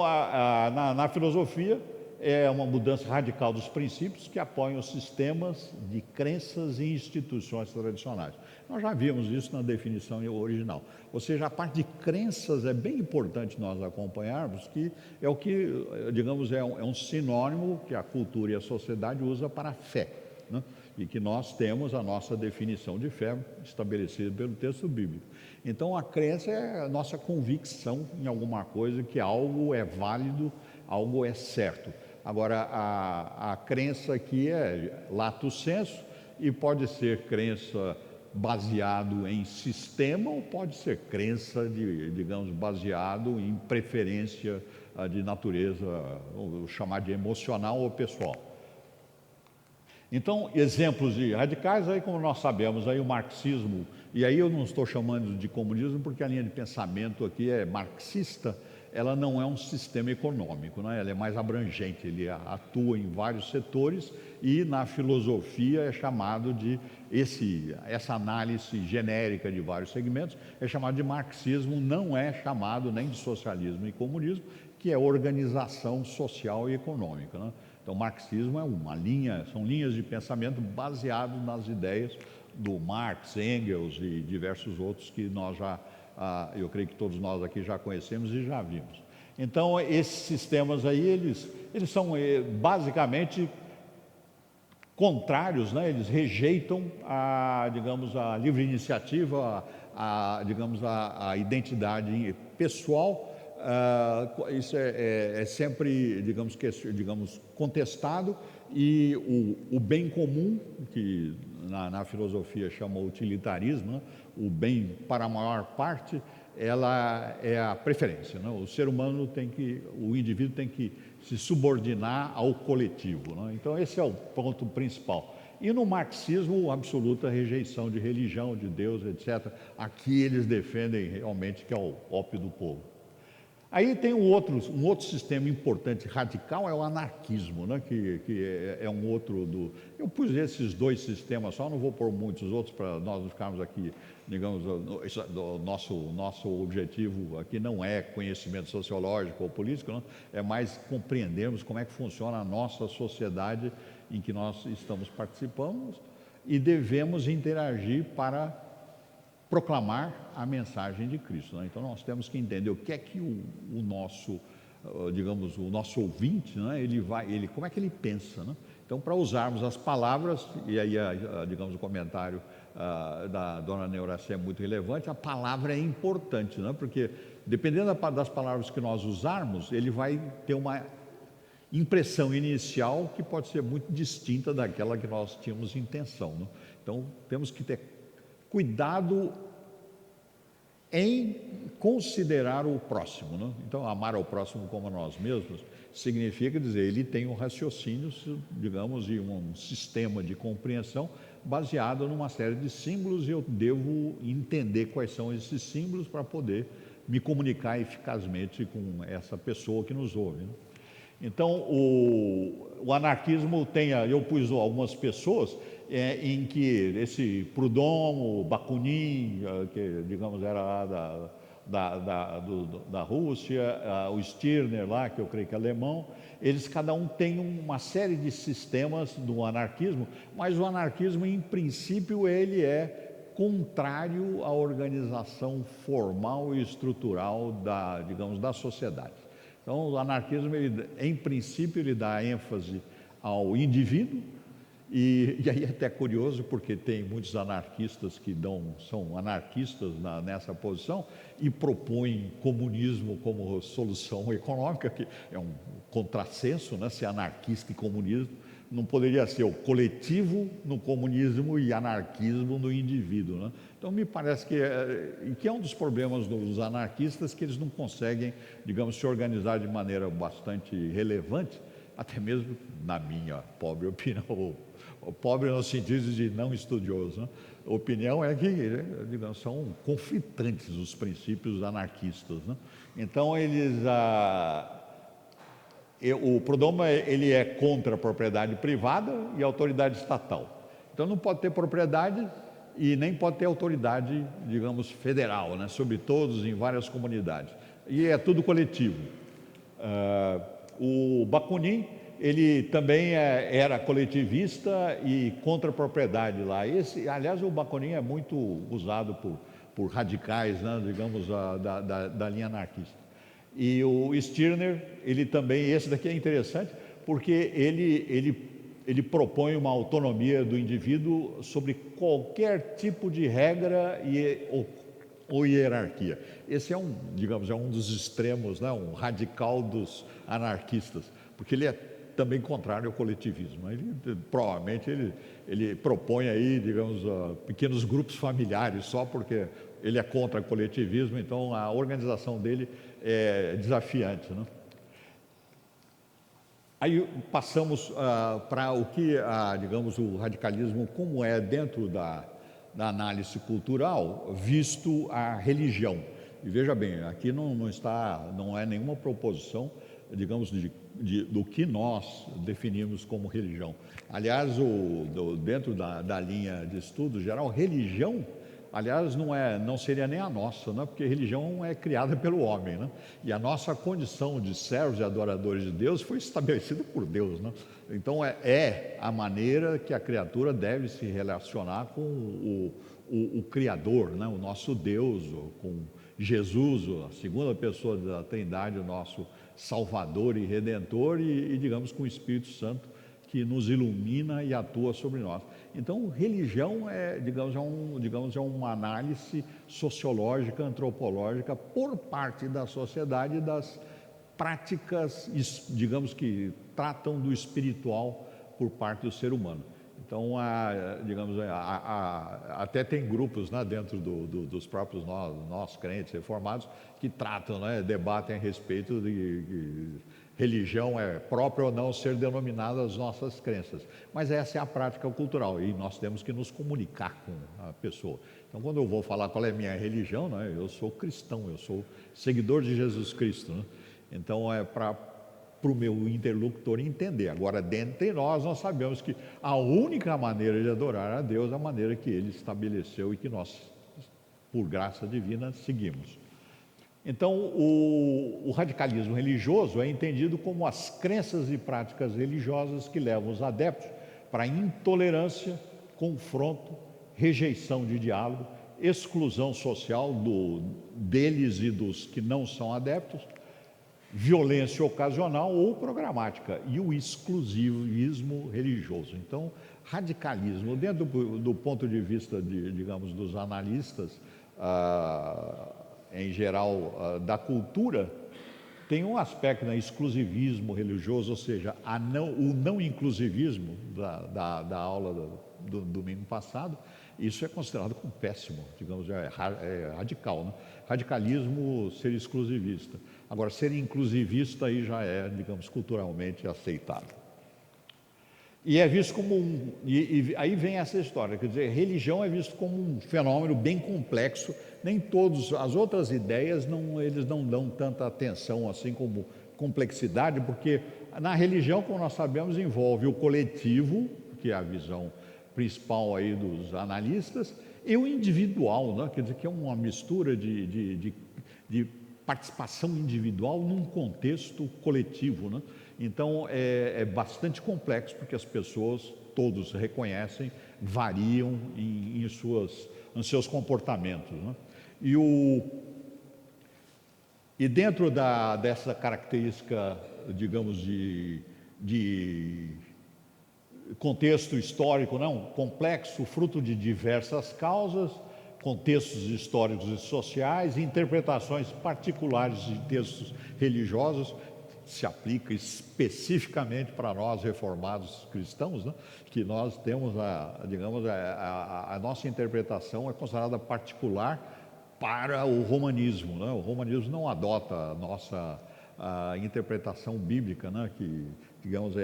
na filosofia, é uma mudança radical dos princípios que apoiam os sistemas de crenças e instituições tradicionais. Nós já vimos isso na definição original. Ou seja, a parte de crenças é bem importante nós acompanharmos, que é o que, digamos, é um sinônimo que a cultura e a sociedade usa para a fé, né? E que nós temos a nossa definição de fé estabelecida pelo texto bíblico. Então, a crença é a nossa convicção em alguma coisa, que algo é válido, algo é certo. Agora, a crença aqui é lato sensu e pode ser crença baseado em sistema ou pode ser crença, digamos, baseado em preferência de natureza, ou chamar de emocional ou pessoal. Então, exemplos de radicais, aí como nós sabemos, aí o marxismo, e aí eu não estou chamando de comunismo porque a linha de pensamento aqui é marxista, ela não é um sistema econômico, né? Ela é mais abrangente, ele atua em vários setores e na filosofia é chamado de, essa análise genérica de vários segmentos, é chamado de marxismo, não é chamado nem de socialismo e comunismo, que é organização social e econômica, né? Então, o marxismo é são linhas de pensamento baseadas nas ideias do Marx, Engels e diversos outros que nós eu creio que todos nós aqui já conhecemos e já vimos. Então, esses sistemas aí, eles são basicamente contrários, né? Eles rejeitam digamos, a livre iniciativa, digamos, a identidade pessoal. Isso é sempre, digamos, contestado, e o bem comum, que na filosofia chama utilitarismo, né? O bem para a maior parte, ela é a preferência, né? O ser humano o indivíduo tem que se subordinar ao coletivo, né? Então esse é o ponto principal. E no marxismo, absoluta rejeição de religião, de Deus, etc. Aqui eles defendem realmente que é o ópio do povo. Aí tem um outro sistema importante, radical, é o anarquismo, né? Que é um outro Eu pus esses dois sistemas só, não vou pôr muitos outros para nós não ficarmos aqui, digamos, nosso objetivo aqui não é conhecimento sociológico ou político, não? É mais compreendermos como é que funciona a nossa sociedade em que nós estamos participando e devemos interagir para proclamar a mensagem de Cristo, né? Então nós temos que entender o que é que o nosso, digamos, o nosso ouvinte, né? Como é que ele pensa, né? Então, para usarmos as palavras, e aí, digamos, o comentário da dona Neuracé é muito relevante, a palavra é importante, né? Porque dependendo das palavras que nós usarmos, ele vai ter uma impressão inicial que pode ser muito distinta daquela que nós tínhamos intenção, né? Então, temos que ter cuidado em considerar o próximo, né? Então, amar ao próximo como a nós mesmos significa dizer, ele tem um raciocínio, digamos, e um sistema de compreensão baseado numa série de símbolos, e eu devo entender quais são esses símbolos para poder me comunicar eficazmente com essa pessoa que nos ouve, né? Então, o anarquismo eu pus algumas pessoas em que esse Proudhon, o Bakunin, que, digamos, era lá da Rússia, o Stirner lá, que eu creio que é alemão, eles cada um tem uma série de sistemas do anarquismo, mas o anarquismo, em princípio, ele é contrário à organização formal e estrutural da sociedade. Então, o anarquismo, em princípio, ele dá ênfase ao indivíduo, e aí é até curioso, porque tem muitos anarquistas que são anarquistas nessa posição e propõem comunismo como solução econômica, que é um contrassenso, né? Ser anarquista e comunismo não poderia ser o coletivo no comunismo e anarquismo no indivíduo, né? Então, me parece que é um dos problemas dos anarquistas, que eles não conseguem, digamos, se organizar de maneira bastante relevante, até mesmo na minha pobre opinião, pobre no sentido de não estudioso, né? A opinião é que, digamos, são conflitantes os princípios anarquistas, né? Então, o Proudhon, ele é contra a propriedade privada e a autoridade estatal. Então, não pode ter propriedade e nem pode ter autoridade, digamos, federal, né? Sobre todos, em várias comunidades. E é tudo coletivo. O Bakunin, ele também era coletivista e contra a propriedade lá. Aliás, o Bakunin é muito usado por radicais, né? Digamos, da linha anarquista. E o Stirner, ele também, esse daqui é interessante, porque ele propõe uma autonomia do indivíduo sobre qualquer tipo de regra ou hierarquia. Esse é um dos extremos, né? Um radical dos anarquistas, porque ele é também contrário ao coletivismo. Provavelmente ele propõe aí, digamos, pequenos grupos familiares, só porque ele é contra o coletivismo, então a organização dele é desafiante, né? Aí passamos para o que, digamos, o radicalismo, como é dentro da análise cultural, visto a religião. E veja bem, aqui não é nenhuma proposição, digamos, do que nós definimos como religião. Aliás, dentro da linha de estudo geral, religião, aliás, não seria nem a nossa, né? Porque religião é criada pelo homem, né? E a nossa condição de servos e adoradores de Deus foi estabelecida por Deus, né? Então, é a maneira que a criatura deve se relacionar com o Criador, né? O nosso Deus, com Jesus, a segunda pessoa da Trindade, o nosso Salvador e Redentor, e digamos, com o Espírito Santo, que nos ilumina e atua sobre nós. Então, religião é uma análise sociológica, antropológica, por parte da sociedade, das práticas, digamos, que tratam do espiritual por parte do ser humano. Então, até tem grupos, né, dentro dos próprios nós crentes reformados, que tratam, né, debatem a respeito de religião é própria ou não ser denominada as nossas crenças. Mas essa é a prática cultural e nós temos que nos comunicar com a pessoa. Então, quando eu vou falar qual é a minha religião, né, eu sou cristão, eu sou seguidor de Jesus Cristo, né? Então, é para o meu interlocutor entender. Agora, dentre nós sabemos que a única maneira de adorar a Deus é a maneira que Ele estabeleceu e que nós, por graça divina, seguimos. Então, o radicalismo religioso é entendido como as crenças e práticas religiosas que levam os adeptos para intolerância, confronto, rejeição de diálogo, exclusão social deles e dos que não são adeptos, violência ocasional ou programática e o exclusivismo religioso. Então, radicalismo, dentro do ponto de vista, digamos, dos analistas, em geral, da cultura, tem um aspecto, né, exclusivismo religioso, ou seja, o não inclusivismo da aula do domingo passado. Isso é considerado como péssimo, digamos, é radical, né? Radicalismo, ser exclusivista. Agora, ser inclusivista aí já é, digamos, culturalmente aceitável. E é visto como e aí vem essa história, quer dizer, religião é visto como um fenômeno bem complexo. Nem todos, as outras ideias, eles não dão tanta atenção assim como complexidade, porque na religião, como nós sabemos, envolve o coletivo, que é a visão principal aí dos analistas, e o individual, né? Quer dizer, que é uma mistura de participação individual num contexto coletivo, né? Então é bastante complexo, porque as pessoas, todos reconhecem, variam em seus comportamentos, né? E dentro dessa característica, digamos, de contexto histórico, não, complexo, fruto de diversas causas, contextos históricos e sociais, interpretações particulares de textos religiosos, se aplica especificamente para nós reformados cristãos, né? Que nós temos, a nossa interpretação é considerada particular para o romanismo, né? O romanismo não adota a nossa interpretação bíblica, né? Que, digamos,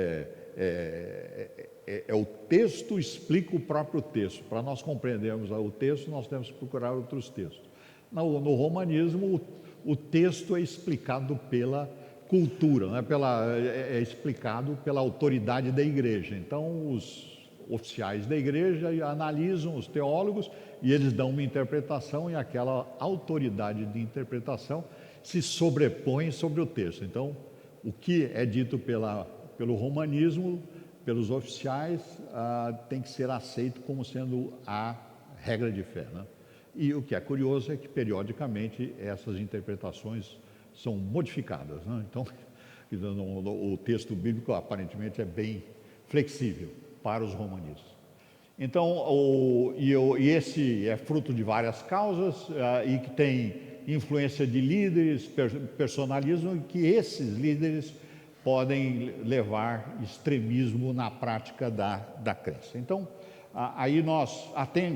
o texto explica o próprio texto. Para nós compreendermos o texto, nós temos que procurar outros textos. No romanismo, o texto é explicado pela cultura, né? É explicado pela autoridade da igreja. Então, os oficiais da igreja analisam os teólogos e eles dão uma interpretação, e aquela autoridade de interpretação se sobrepõe sobre o texto. Então, o que é dito pelo romanismo, pelos oficiais, tem que ser aceito como sendo a regra de fé, né? E o que é curioso é que, periodicamente, essas interpretações são modificadas, né? Então, o texto bíblico aparentemente é bem flexível para os romanistas. Então, esse é fruto de várias causas, e que tem influência de líderes, personalismo, e que esses líderes podem levar extremismo na prática da crença. Então, aí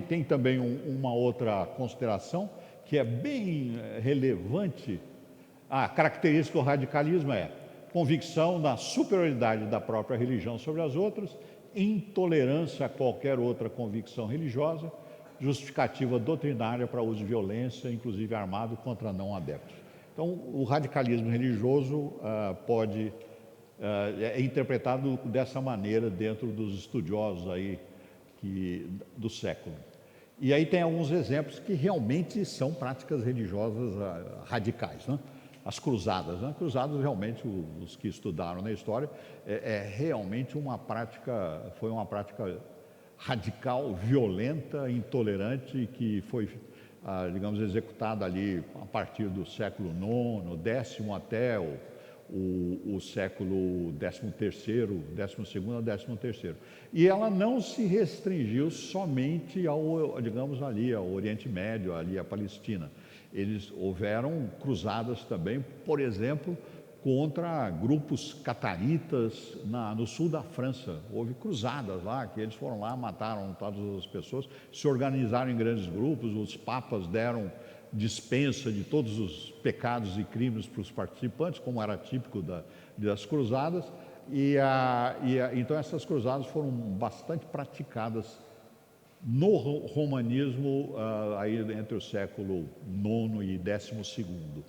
tem também uma outra consideração que é bem relevante. A característica do radicalismo é convicção da superioridade da própria religião sobre as outras, intolerância a qualquer outra convicção religiosa, justificativa doutrinária para uso de violência, inclusive armado, contra não adeptos. Então, o radicalismo religioso é interpretado dessa maneira dentro dos estudiosos aí do século. E aí tem alguns exemplos que realmente são práticas religiosas radicais, né? As cruzadas, né? Cruzadas, realmente, os que estudaram na história, realmente foi uma prática radical, violenta, intolerante, que foi, digamos, executada ali a partir do século IX, X até o século XIII, XII. E ela não se restringiu somente digamos, ali ao Oriente Médio, ali à Palestina. Houveram cruzadas também, por exemplo, contra grupos cataritas no sul da França. Houve cruzadas lá, que eles foram lá, mataram todas as pessoas, se organizaram em grandes grupos, os papas deram dispensa de todos os pecados e crimes para os participantes, como era típico das cruzadas, então essas cruzadas foram bastante praticadas no romanismo, aí entre o século IX e XII.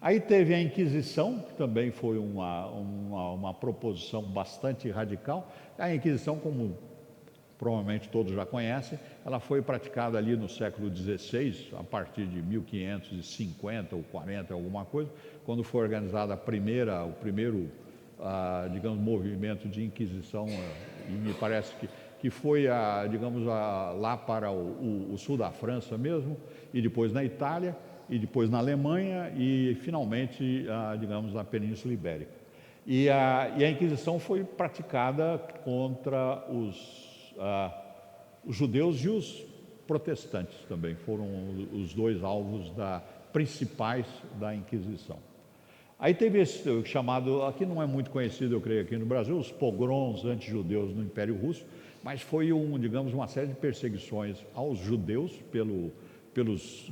Aí teve a Inquisição, que também foi uma proposição bastante radical. A Inquisição, como provavelmente todos já conhecem, ela foi praticada ali no século XVI, a partir de 1550 ou 40, alguma coisa, quando foi organizada o primeiro, digamos, movimento de Inquisição e me parece que foi, digamos, lá para o sul da França mesmo, e depois na Itália, e depois na Alemanha, e finalmente, digamos, na Península Ibérica. E a Inquisição foi praticada contra os judeus e os protestantes também, foram os dois alvos principais da Inquisição. Aí teve esse chamado, aqui não é muito conhecido, eu creio, aqui no Brasil, os pogroms anti-judeus no Império Russo, mas foi, digamos, uma série de perseguições aos judeus pelos,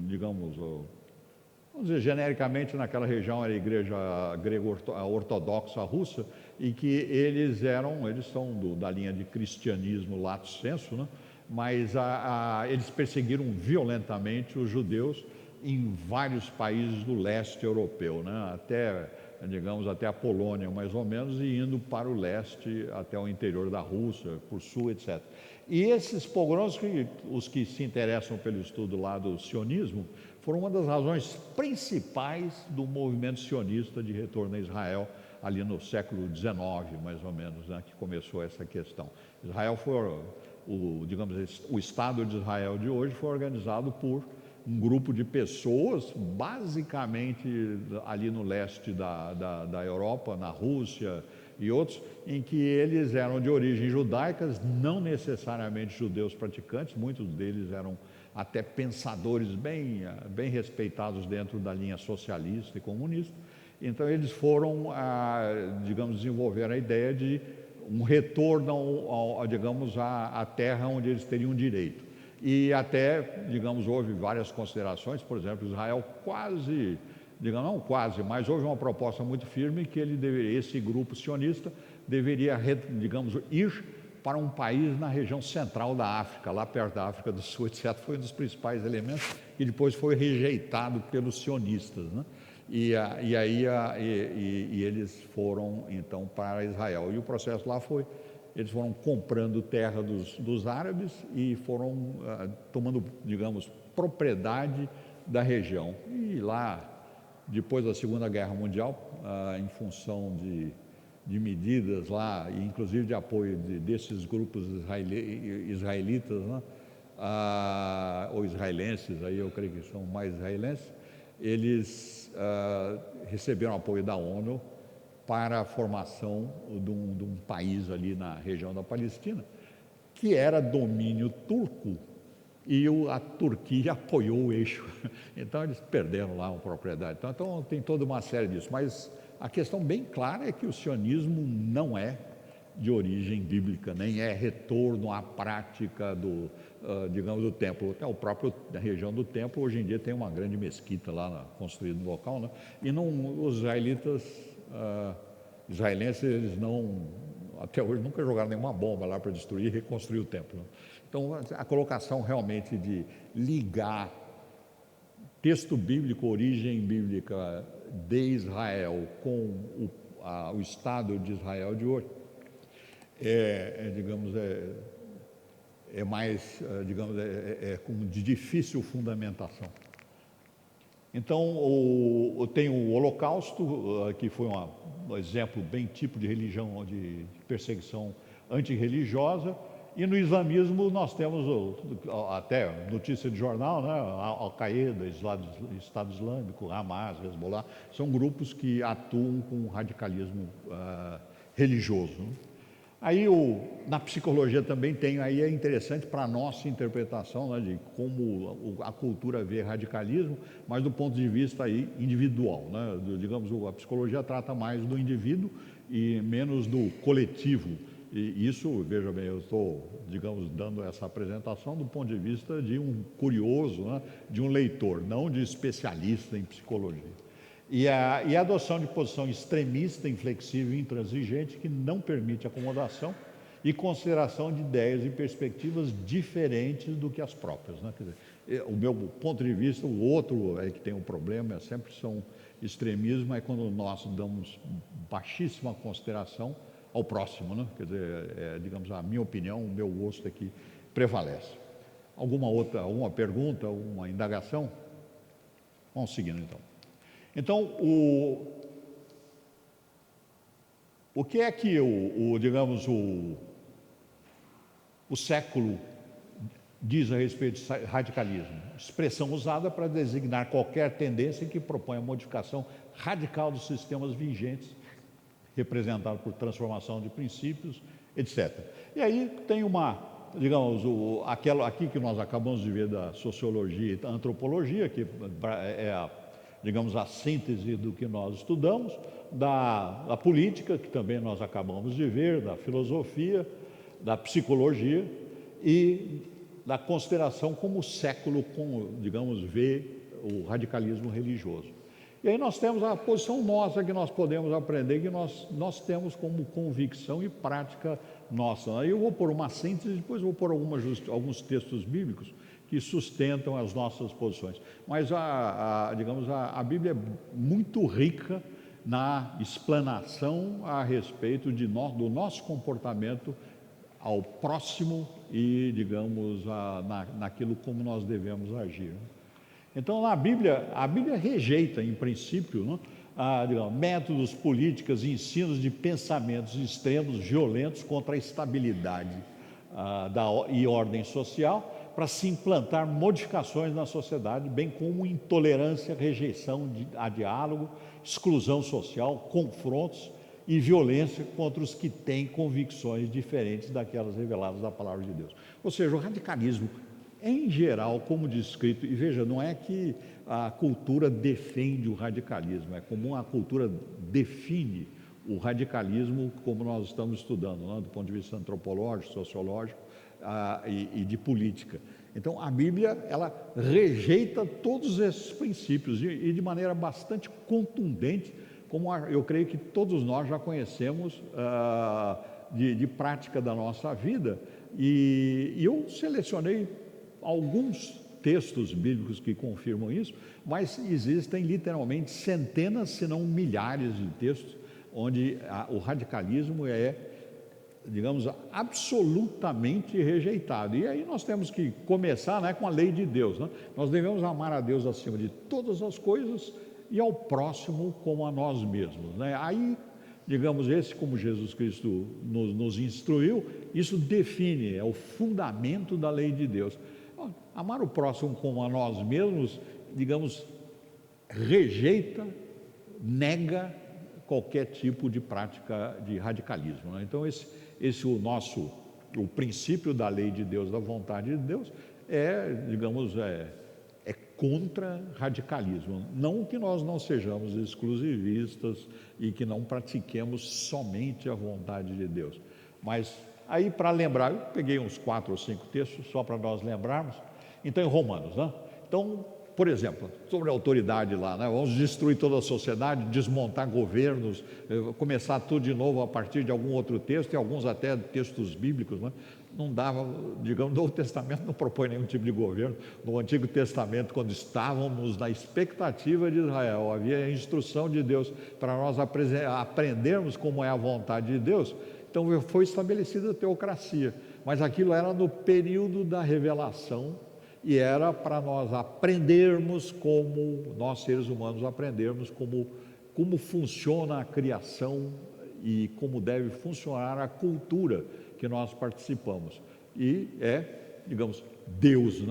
digamos, vamos dizer, genericamente naquela região era a igreja grego-ortodoxa russa, e que eles são da linha de cristianismo lato sensu, né? Mas eles perseguiram violentamente os judeus em vários países do leste europeu, né? Até a Polônia, mais ou menos, e indo para o leste, até o interior da Rússia, por sul, etc. E esses pogroms, os que se interessam pelo estudo lá do sionismo, foram uma das razões principais do movimento sionista de retorno a Israel, ali no século XIX, mais ou menos, né, que começou essa questão. Israel foi, o Estado de Israel de hoje foi organizado por um grupo de pessoas, basicamente ali no leste da Europa, na Rússia e outros, em que eles eram de origem judaicas, não necessariamente judeus praticantes, muitos deles eram até pensadores bem respeitados dentro da linha socialista e comunista. Então eles foram, digamos, desenvolver a ideia de um retorno, digamos, à terra onde eles teriam direito. E até, digamos, houve várias considerações, por exemplo, Israel quase, digamos, não quase, mas houve uma proposta muito firme que esse grupo sionista deveria, digamos, ir para um país na região central da África, lá perto da África do Sul, etc. Foi um dos principais elementos e depois foi rejeitado pelos sionistas, né? E eles foram, então, para Israel. E o processo lá foi, eles foram comprando terra dos árabes e foram tomando, digamos, propriedade da região. E lá, depois da Segunda Guerra Mundial, em função de medidas lá, e inclusive de apoio desses grupos israelitas, né? Ou israelenses, aí eu creio que são mais israelenses, eles receberam apoio da ONU para a formação de um país ali na região da Palestina, que era domínio turco, e a Turquia apoiou o eixo. Então eles perderam lá uma propriedade. Então tem toda uma série disso, mas a questão bem clara é que o sionismo não é de origem bíblica, nem é retorno à prática digamos, do templo. Até da região do templo, hoje em dia tem uma grande mesquita lá construída no local, né? E os israelenses, eles até hoje nunca jogaram nenhuma bomba lá para destruir e reconstruir o templo, né? Então a colocação realmente de ligar texto bíblico, origem bíblica de Israel com o Estado de Israel de hoje digamos, mais, digamos, de difícil fundamentação. Então, tem o Holocausto, que foi um exemplo bem tipo de religião, de perseguição antirreligiosa, e no islamismo nós temos até notícia de jornal, né? Al-Qaeda, Estado Islâmico, Hamas, Hezbollah, são grupos que atuam com radicalismo religioso, né? Aí na psicologia também tem, aí é interessante para a nossa interpretação, né, de como a cultura vê radicalismo, mas do ponto de vista aí individual, né? Digamos, a psicologia trata mais do indivíduo e menos do coletivo. E isso, veja bem, eu estou, digamos, dando essa apresentação do ponto de vista de um curioso, né, de um leitor, não de especialista em psicologia. E a adoção de posição extremista, inflexível e intransigente que não permite acomodação e consideração de ideias e perspectivas diferentes do que as próprias, né? Quer dizer, o meu ponto de vista, o outro que tem um problema, sempre são extremismo, é quando nós damos baixíssima consideração ao próximo, né? Quer dizer, digamos, a minha opinião, o meu gosto aqui prevalece. Alguma pergunta, alguma indagação? Vamos seguindo então. Então, o que é que digamos, o século diz a respeito de radicalismo? Expressão usada para designar qualquer tendência que propõe a modificação radical dos sistemas vigentes, representado por transformação de princípios, etc. E aí tem aquilo aqui que nós acabamos de ver da sociologia e da antropologia, que é a síntese do que nós estudamos, da política, que também nós acabamos de ver, da filosofia, da psicologia e da consideração como o século, vê o radicalismo religioso. E aí nós temos a posição nossa que nós podemos aprender, que nós temos como convicção e prática nossa. Aí eu vou pôr uma síntese, depois vou pôr alguns textos bíblicos que sustentam as nossas posições. Mas a Bíblia é muito rica na explanação a respeito do nosso comportamento ao próximo e, naquilo como nós devemos agir. Então, a Bíblia rejeita, em princípio, métodos, políticas e ensinos de pensamentos extremos, violentos contra a estabilidade e ordem social, para se implantar modificações na sociedade, bem como intolerância, rejeição a diálogo, exclusão social, confrontos e violência contra os que têm convicções diferentes daquelas reveladas da palavra de Deus. Ou seja, o radicalismo, em geral, como descrito, e veja, não é que a cultura defende o radicalismo, é como a cultura define o radicalismo, como nós estamos estudando, do ponto de vista antropológico, sociológico e de política. Então, a Bíblia, ela rejeita todos esses princípios e de maneira bastante contundente, como eu creio que todos nós já conhecemos de prática da nossa vida. E eu selecionei alguns textos bíblicos que confirmam isso, mas existem literalmente centenas, se não milhares de textos onde o radicalismo é, absolutamente rejeitado. E aí nós temos que começar com a lei de Deus. Nós devemos amar a Deus acima de todas as coisas e ao próximo como a nós mesmos. Aí, esse como Jesus Cristo nos instruiu, isso define, é o fundamento da lei de Deus. Amar o próximo como a nós mesmos, rejeita, nega qualquer tipo de prática de radicalismo. Então, o princípio da lei de Deus, da vontade de Deus, é contra radicalismo. Não que nós não sejamos exclusivistas e que não pratiquemos somente a vontade de Deus. Mas aí, para lembrar, eu peguei uns 4 ou 5 textos só para nós lembrarmos. Então, em Romanos, Então, por exemplo, sobre a autoridade lá, vamos destruir toda a sociedade, desmontar governos, começar tudo de novo a partir de algum outro texto, e alguns até textos bíblicos, Não dava, no Novo Testamento não propõe nenhum tipo de governo. No Antigo Testamento, quando estávamos na expectativa de Israel, havia a instrução de Deus para nós aprendermos como é a vontade de Deus. Então foi estabelecida a teocracia, mas aquilo era no período da revelação e era para nós aprendermos nós seres humanos aprendermos como funciona a criação e como deve funcionar a cultura que nós participamos. E Deus,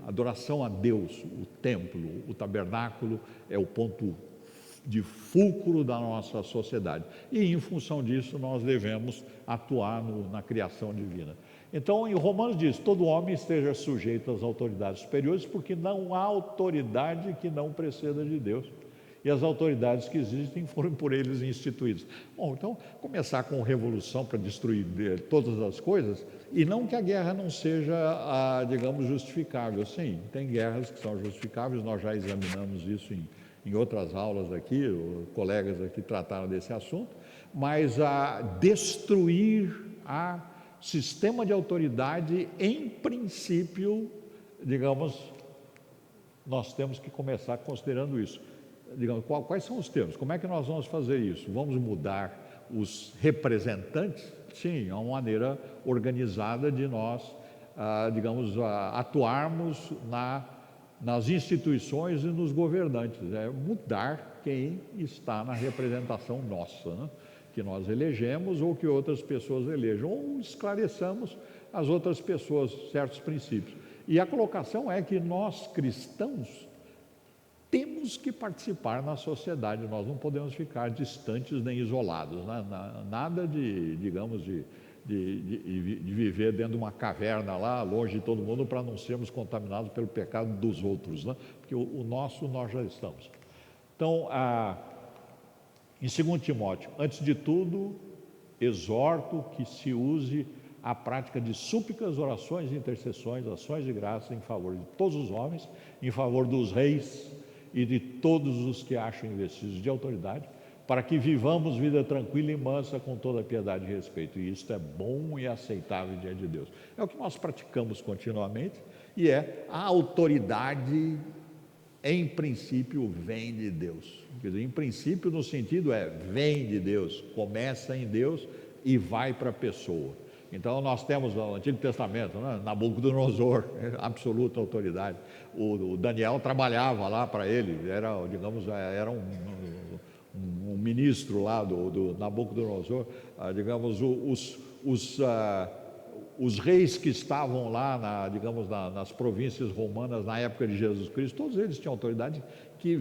adoração a Deus, o templo, o tabernáculo é o ponto de fulcro da nossa sociedade. E em função disso nós devemos atuar na criação divina. Então, em Romanos diz: todo homem esteja sujeito às autoridades superiores, porque não há autoridade que não preceda de Deus. E as autoridades que existem foram por eles instituídas. Bom, então, começar com revolução para destruir todas as coisas, e não que a guerra não seja, justificável. Sim, tem guerras que são justificáveis, nós já examinamos isso em outras aulas aqui, colegas aqui trataram desse assunto, mas destruir sistema de autoridade, em princípio, nós temos que começar considerando isso. Quais são os termos? Como é que nós vamos fazer isso? Vamos mudar os representantes? Sim, é uma maneira organizada de nós, atuarmos nas instituições e nos governantes. É mudar quem está na representação nossa, que nós elegemos ou que outras pessoas elejam, ou esclareçamos as outras pessoas certos princípios. E a colocação é que nós cristãos temos que participar na sociedade, nós não podemos ficar distantes nem isolados, né? Nada de, digamos, de viver dentro de uma caverna lá, longe de todo mundo, para não sermos contaminados pelo pecado dos outros, né? Porque o nosso nós já estamos. Então, em 2 Timóteo, antes de tudo, exorto que se use a prática de súplicas, orações, intercessões, ações de graça em favor de todos os homens, em favor dos reis e de todos os que acham investidos de autoridade, para que vivamos vida tranquila e mansa com toda piedade e respeito. E isto é bom e aceitável diante de Deus. É o que nós praticamos continuamente e é a autoridade, em princípio, vem de Deus. Quer dizer, em princípio, no sentido vem de Deus, começa em Deus e vai para a pessoa. Então, nós temos no Antigo Testamento, né, Nabucodonosor, absoluta autoridade. O Daniel trabalhava lá para ele, era, digamos, era um ministro lá do Nabucodonosor, digamos, os reis que estavam lá, digamos, nas províncias romanas na época de Jesus Cristo, todos eles tinham autoridade que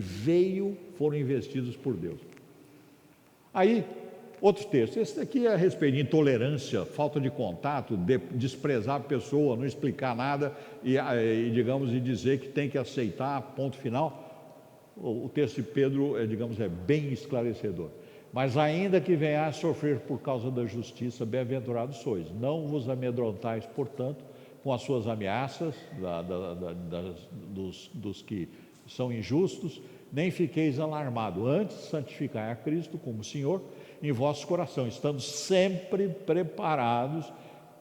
foram investidos por Deus. Aí, outro texto, esse daqui é a respeito de intolerância, falta de contato, desprezar a pessoa, não explicar nada digamos, e dizer que tem que aceitar, ponto final. O texto de Pedro, digamos, é bem esclarecedor. Mas ainda que venha a sofrer por causa da justiça, bem-aventurados sois. Não vos amedrontais, portanto, com as suas ameaças, dos que são injustos, nem fiqueis alarmados. Antes, santificai a Cristo como Senhor em vosso coração, estando sempre preparados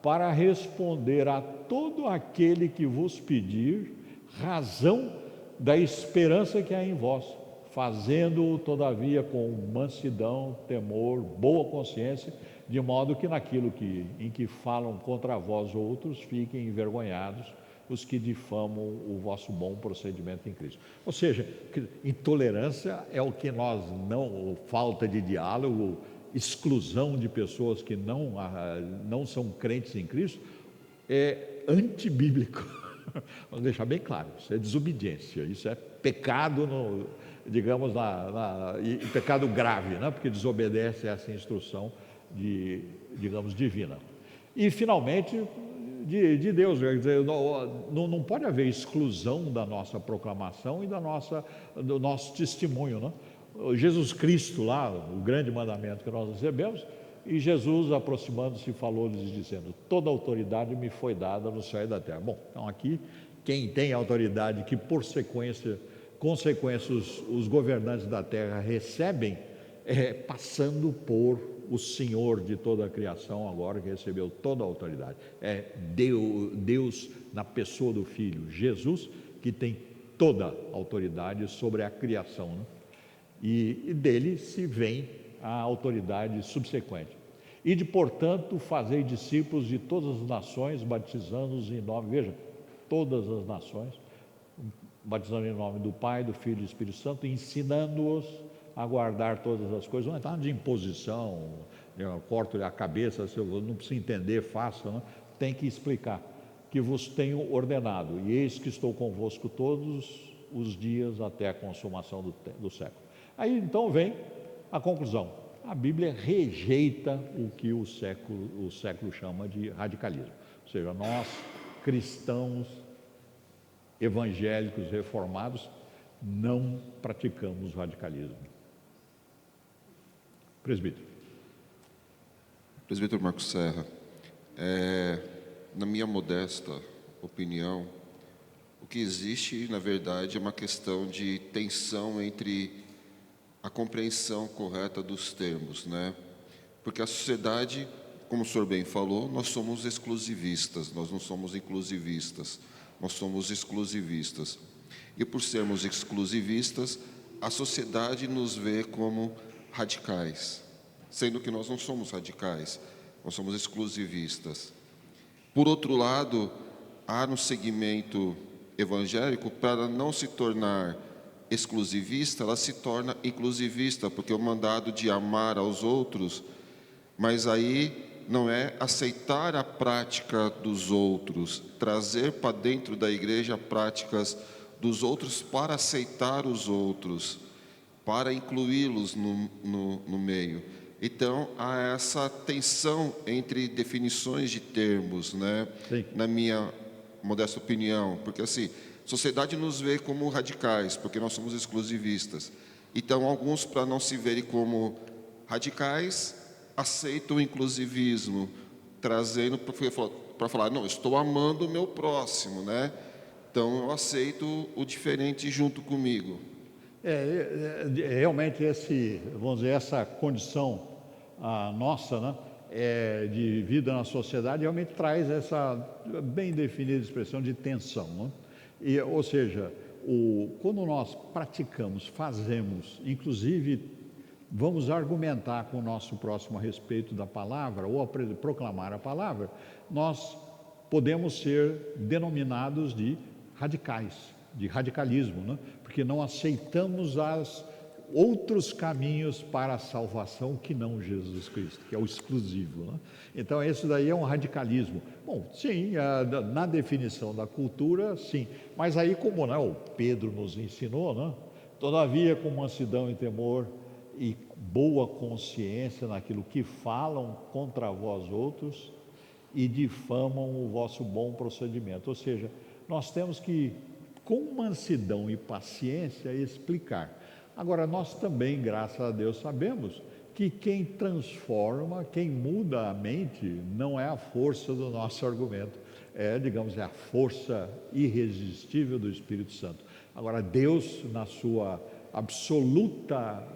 para responder a todo aquele que vos pedir razão da esperança que há em vós, fazendo-o todavia com mansidão, temor, boa consciência, de modo que naquilo em que falam contra vós outros, fiquem envergonhados os que difamam o vosso bom procedimento em Cristo. Ou seja, intolerância é o que nós não, falta de diálogo, exclusão de pessoas que não são crentes em Cristo, é antibíblico. Vamos deixar bem claro, isso é desobediência, isso é pecado, digamos, e pecado grave, né? Porque desobedece a essa instrução digamos, divina. E finalmente, de Deus, quer dizer, não pode haver exclusão da nossa proclamação e do nosso testemunho, né? Jesus Cristo lá, o grande mandamento que nós recebemos, e Jesus, aproximando-se, falou-lhes dizendo: toda autoridade me foi dada no céu e da terra. Bom, então aqui, quem tem autoridade que por consequência os governantes da terra recebem, passando por o Senhor de toda a criação, agora que recebeu toda a autoridade. É Deus na pessoa do Filho, Jesus, que tem toda a autoridade sobre a criação, né? E dele se vem a autoridade subsequente. Portanto, fazei discípulos de todas as nações, batizando-os em nome, veja, todas as nações, batizando em nome do Pai, do Filho e do Espírito Santo, ensinando-os a guardar todas as coisas. Não está de imposição, corto a cabeça, se eu não precisa entender, faça, não? Tem que explicar, que vos tenho ordenado, e eis que estou convosco todos os dias até a consumação do século. Aí então vem a conclusão: a Bíblia rejeita o que o século chama de radicalismo. Ou seja, nós, cristãos, evangélicos, reformados, não praticamos radicalismo. Presbítero. Presbítero Marcos Serra, na minha modesta opinião, o que existe, na verdade, é uma questão de tensão entre a compreensão correta dos termos, né? Porque a sociedade, como o senhor bem falou, nós somos exclusivistas, nós não somos inclusivistas, nós somos exclusivistas. E por sermos exclusivistas, a sociedade nos vê como radicais, sendo que nós não somos radicais, nós somos exclusivistas. Por outro lado, há no segmento evangélico, para não se tornar exclusivista, ela se torna inclusivista, porque o mandado de amar aos outros Mas aí não é aceitar a prática dos outros, trazer para dentro da igreja práticas dos outros para aceitar os outros, para incluí-los no meio. Então, há essa tensão entre definições de termos, né? Sim. Na minha modesta opinião, porque assim, a sociedade nos vê como radicais, porque nós somos exclusivistas. Então, alguns, para não se verem como radicais, aceitam o inclusivismo, trazendo para falar, não, estou amando o meu próximo, né? Então, eu aceito o diferente junto comigo. Realmente vamos dizer, essa condição nossa, né, de vida na sociedade realmente traz essa bem definida expressão de tensão, né? Ou seja, quando nós praticamos, fazemos, inclusive vamos argumentar com o nosso próximo a respeito da palavra ou proclamar a palavra, nós podemos ser denominados de radicais, de radicalismo, né? Porque não aceitamos outros caminhos para a salvação que não Jesus Cristo, que é o exclusivo, né? Então, isso daí é um radicalismo. Bom, sim, na definição da cultura, sim. Mas aí, como, né, o Pedro nos ensinou, né? Todavia, com mansidão e temor e boa consciência naquilo que falam contra vós outros e difamam o vosso bom procedimento. Ou seja, nós temos que, com mansidão e paciência, explicar. Agora, nós também, graças a Deus, sabemos que quem transforma, quem muda a mente, não é a força do nosso argumento, digamos, a força irresistível do Espírito Santo. Agora, Deus, na sua absoluta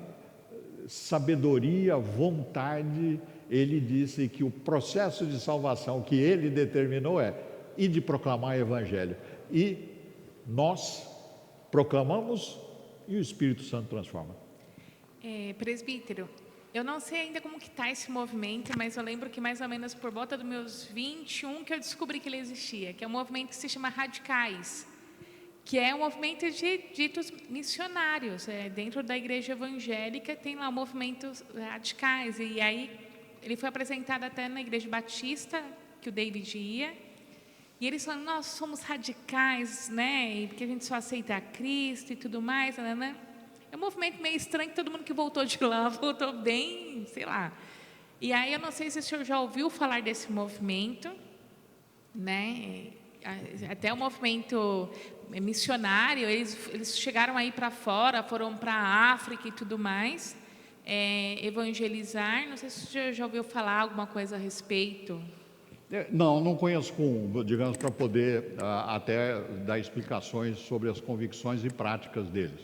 sabedoria, vontade, Ele disse que o processo de salvação que Ele determinou e de proclamar o Evangelho. E nós proclamamos e o Espírito Santo transforma. Presbítero, eu não sei ainda como que está esse movimento, mas eu lembro que mais ou menos por volta dos meus 21 que eu descobri que ele existia, que é um movimento que se chama Radicais, que é um movimento de ditos missionários. Dentro da igreja evangélica tem lá movimentos radicais, e aí ele foi apresentado até na igreja batista, que o David ia, e eles falam, nós somos radicais, né? Porque a gente só aceita Cristo e tudo mais, né? É um movimento meio estranho, que todo mundo que voltou de lá voltou bem, sei lá. E aí eu não sei se o senhor já ouviu falar desse movimento, né? Até o movimento missionário, eles chegaram aí para fora, foram para a África e tudo mais, evangelizar. Não sei se o senhor já ouviu falar alguma coisa a respeito. Não conheço, digamos, para poder até dar explicações sobre as convicções e práticas deles.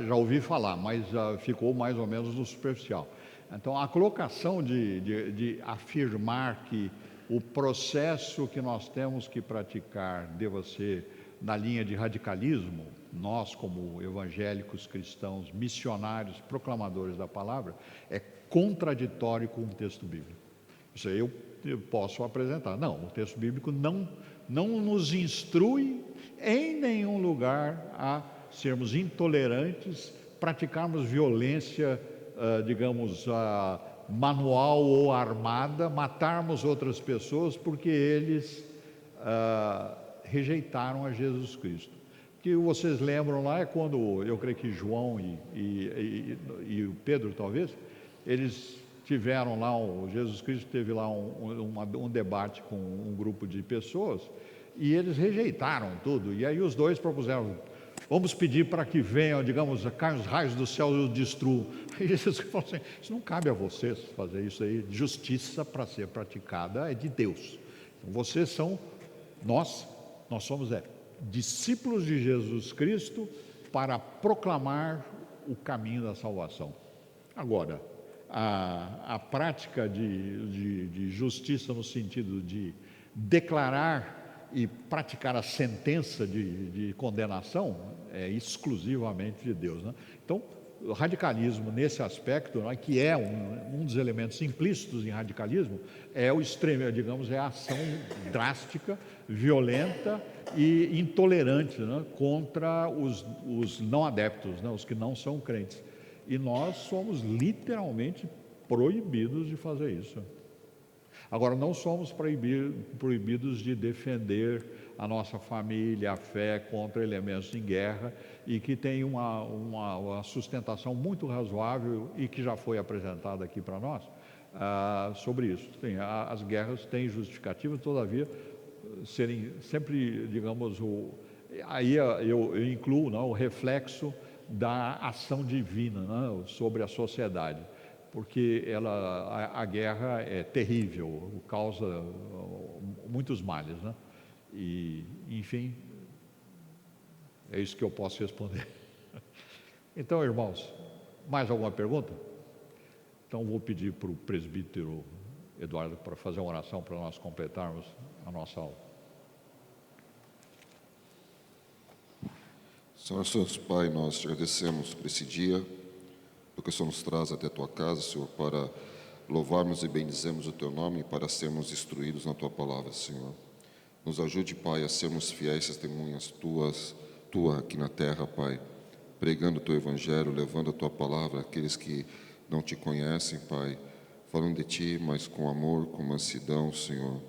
Já ouvi falar, mas ficou mais ou menos no superficial. Então, a colocação de afirmar que o processo que nós temos que praticar deva ser na linha de radicalismo, nós como evangélicos cristãos, missionários, proclamadores da palavra, é contraditório com o texto bíblico. Isso aí eu posso apresentar. Não, o texto bíblico não nos instrui em nenhum lugar a sermos intolerantes, praticarmos violência, digamos, manual ou armada, matarmos outras pessoas porque eles rejeitaram a Jesus Cristo. O que vocês lembram lá é quando, eu creio que João e o Pedro, talvez, eles tiveram lá, Jesus Cristo teve lá um debate com um grupo de pessoas e eles rejeitaram tudo. E aí os dois propuseram, vamos pedir para que venham, digamos, caem os raios do céu e os destruam. E Jesus falou assim, isso não cabe a vocês fazer isso aí, justiça para ser praticada é de Deus. Então, vocês são, nós somos discípulos de Jesus Cristo para proclamar o caminho da salvação. Agora, a prática de justiça no sentido de declarar e praticar a sentença de condenação é exclusivamente de Deus, né? Então, o radicalismo nesse aspecto, né, que é um dos elementos implícitos em radicalismo, é o extremo, digamos, é a ação drástica, violenta e intolerante, né, contra os não adeptos, né, os que não são crentes. E nós somos literalmente proibidos de fazer isso. Agora, não somos proibidos de defender a nossa família, a fé contra elementos em guerra e que tem uma sustentação muito razoável e que já foi apresentada aqui para nós sobre isso. As guerras têm justificativa, todavia, serem sempre, digamos, aí eu incluo, não, o reflexo da ação divina, não, sobre a sociedade, porque a guerra é terrível, causa muitos males, né? E, enfim, é isso que eu posso responder. Então, irmãos, mais alguma pergunta? Então, vou pedir para o presbítero Eduardo para fazer uma oração para nós completarmos a nossa aula. Senhor, Pai, nós te agradecemos por esse dia, porque o Senhor nos traz até a Tua casa, Senhor, para louvarmos e bendizermos o Teu nome e para sermos instruídos na Tua palavra, Senhor. Nos ajude, Pai, a sermos fiéis testemunhas Tua aqui na terra, Pai, pregando o Teu Evangelho, levando a Tua palavra àqueles que não Te conhecem, Pai, falando de Ti, mas com amor, com mansidão, Senhor.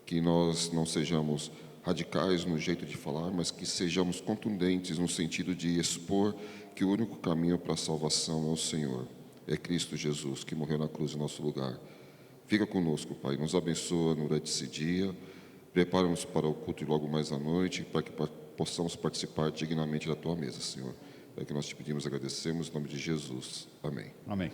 Que nós não sejamos radicais no jeito de falar, mas que sejamos contundentes no sentido de expor que o único caminho para a salvação é o Senhor, é Cristo Jesus, que morreu na cruz em nosso lugar. Fica conosco, Pai, nos abençoa durante esse dia, prepara-nos para o culto logo mais à noite, para que possamos participar dignamente da Tua mesa, Senhor. É que nós te pedimos e agradecemos, em nome de Jesus. Amém. Amém.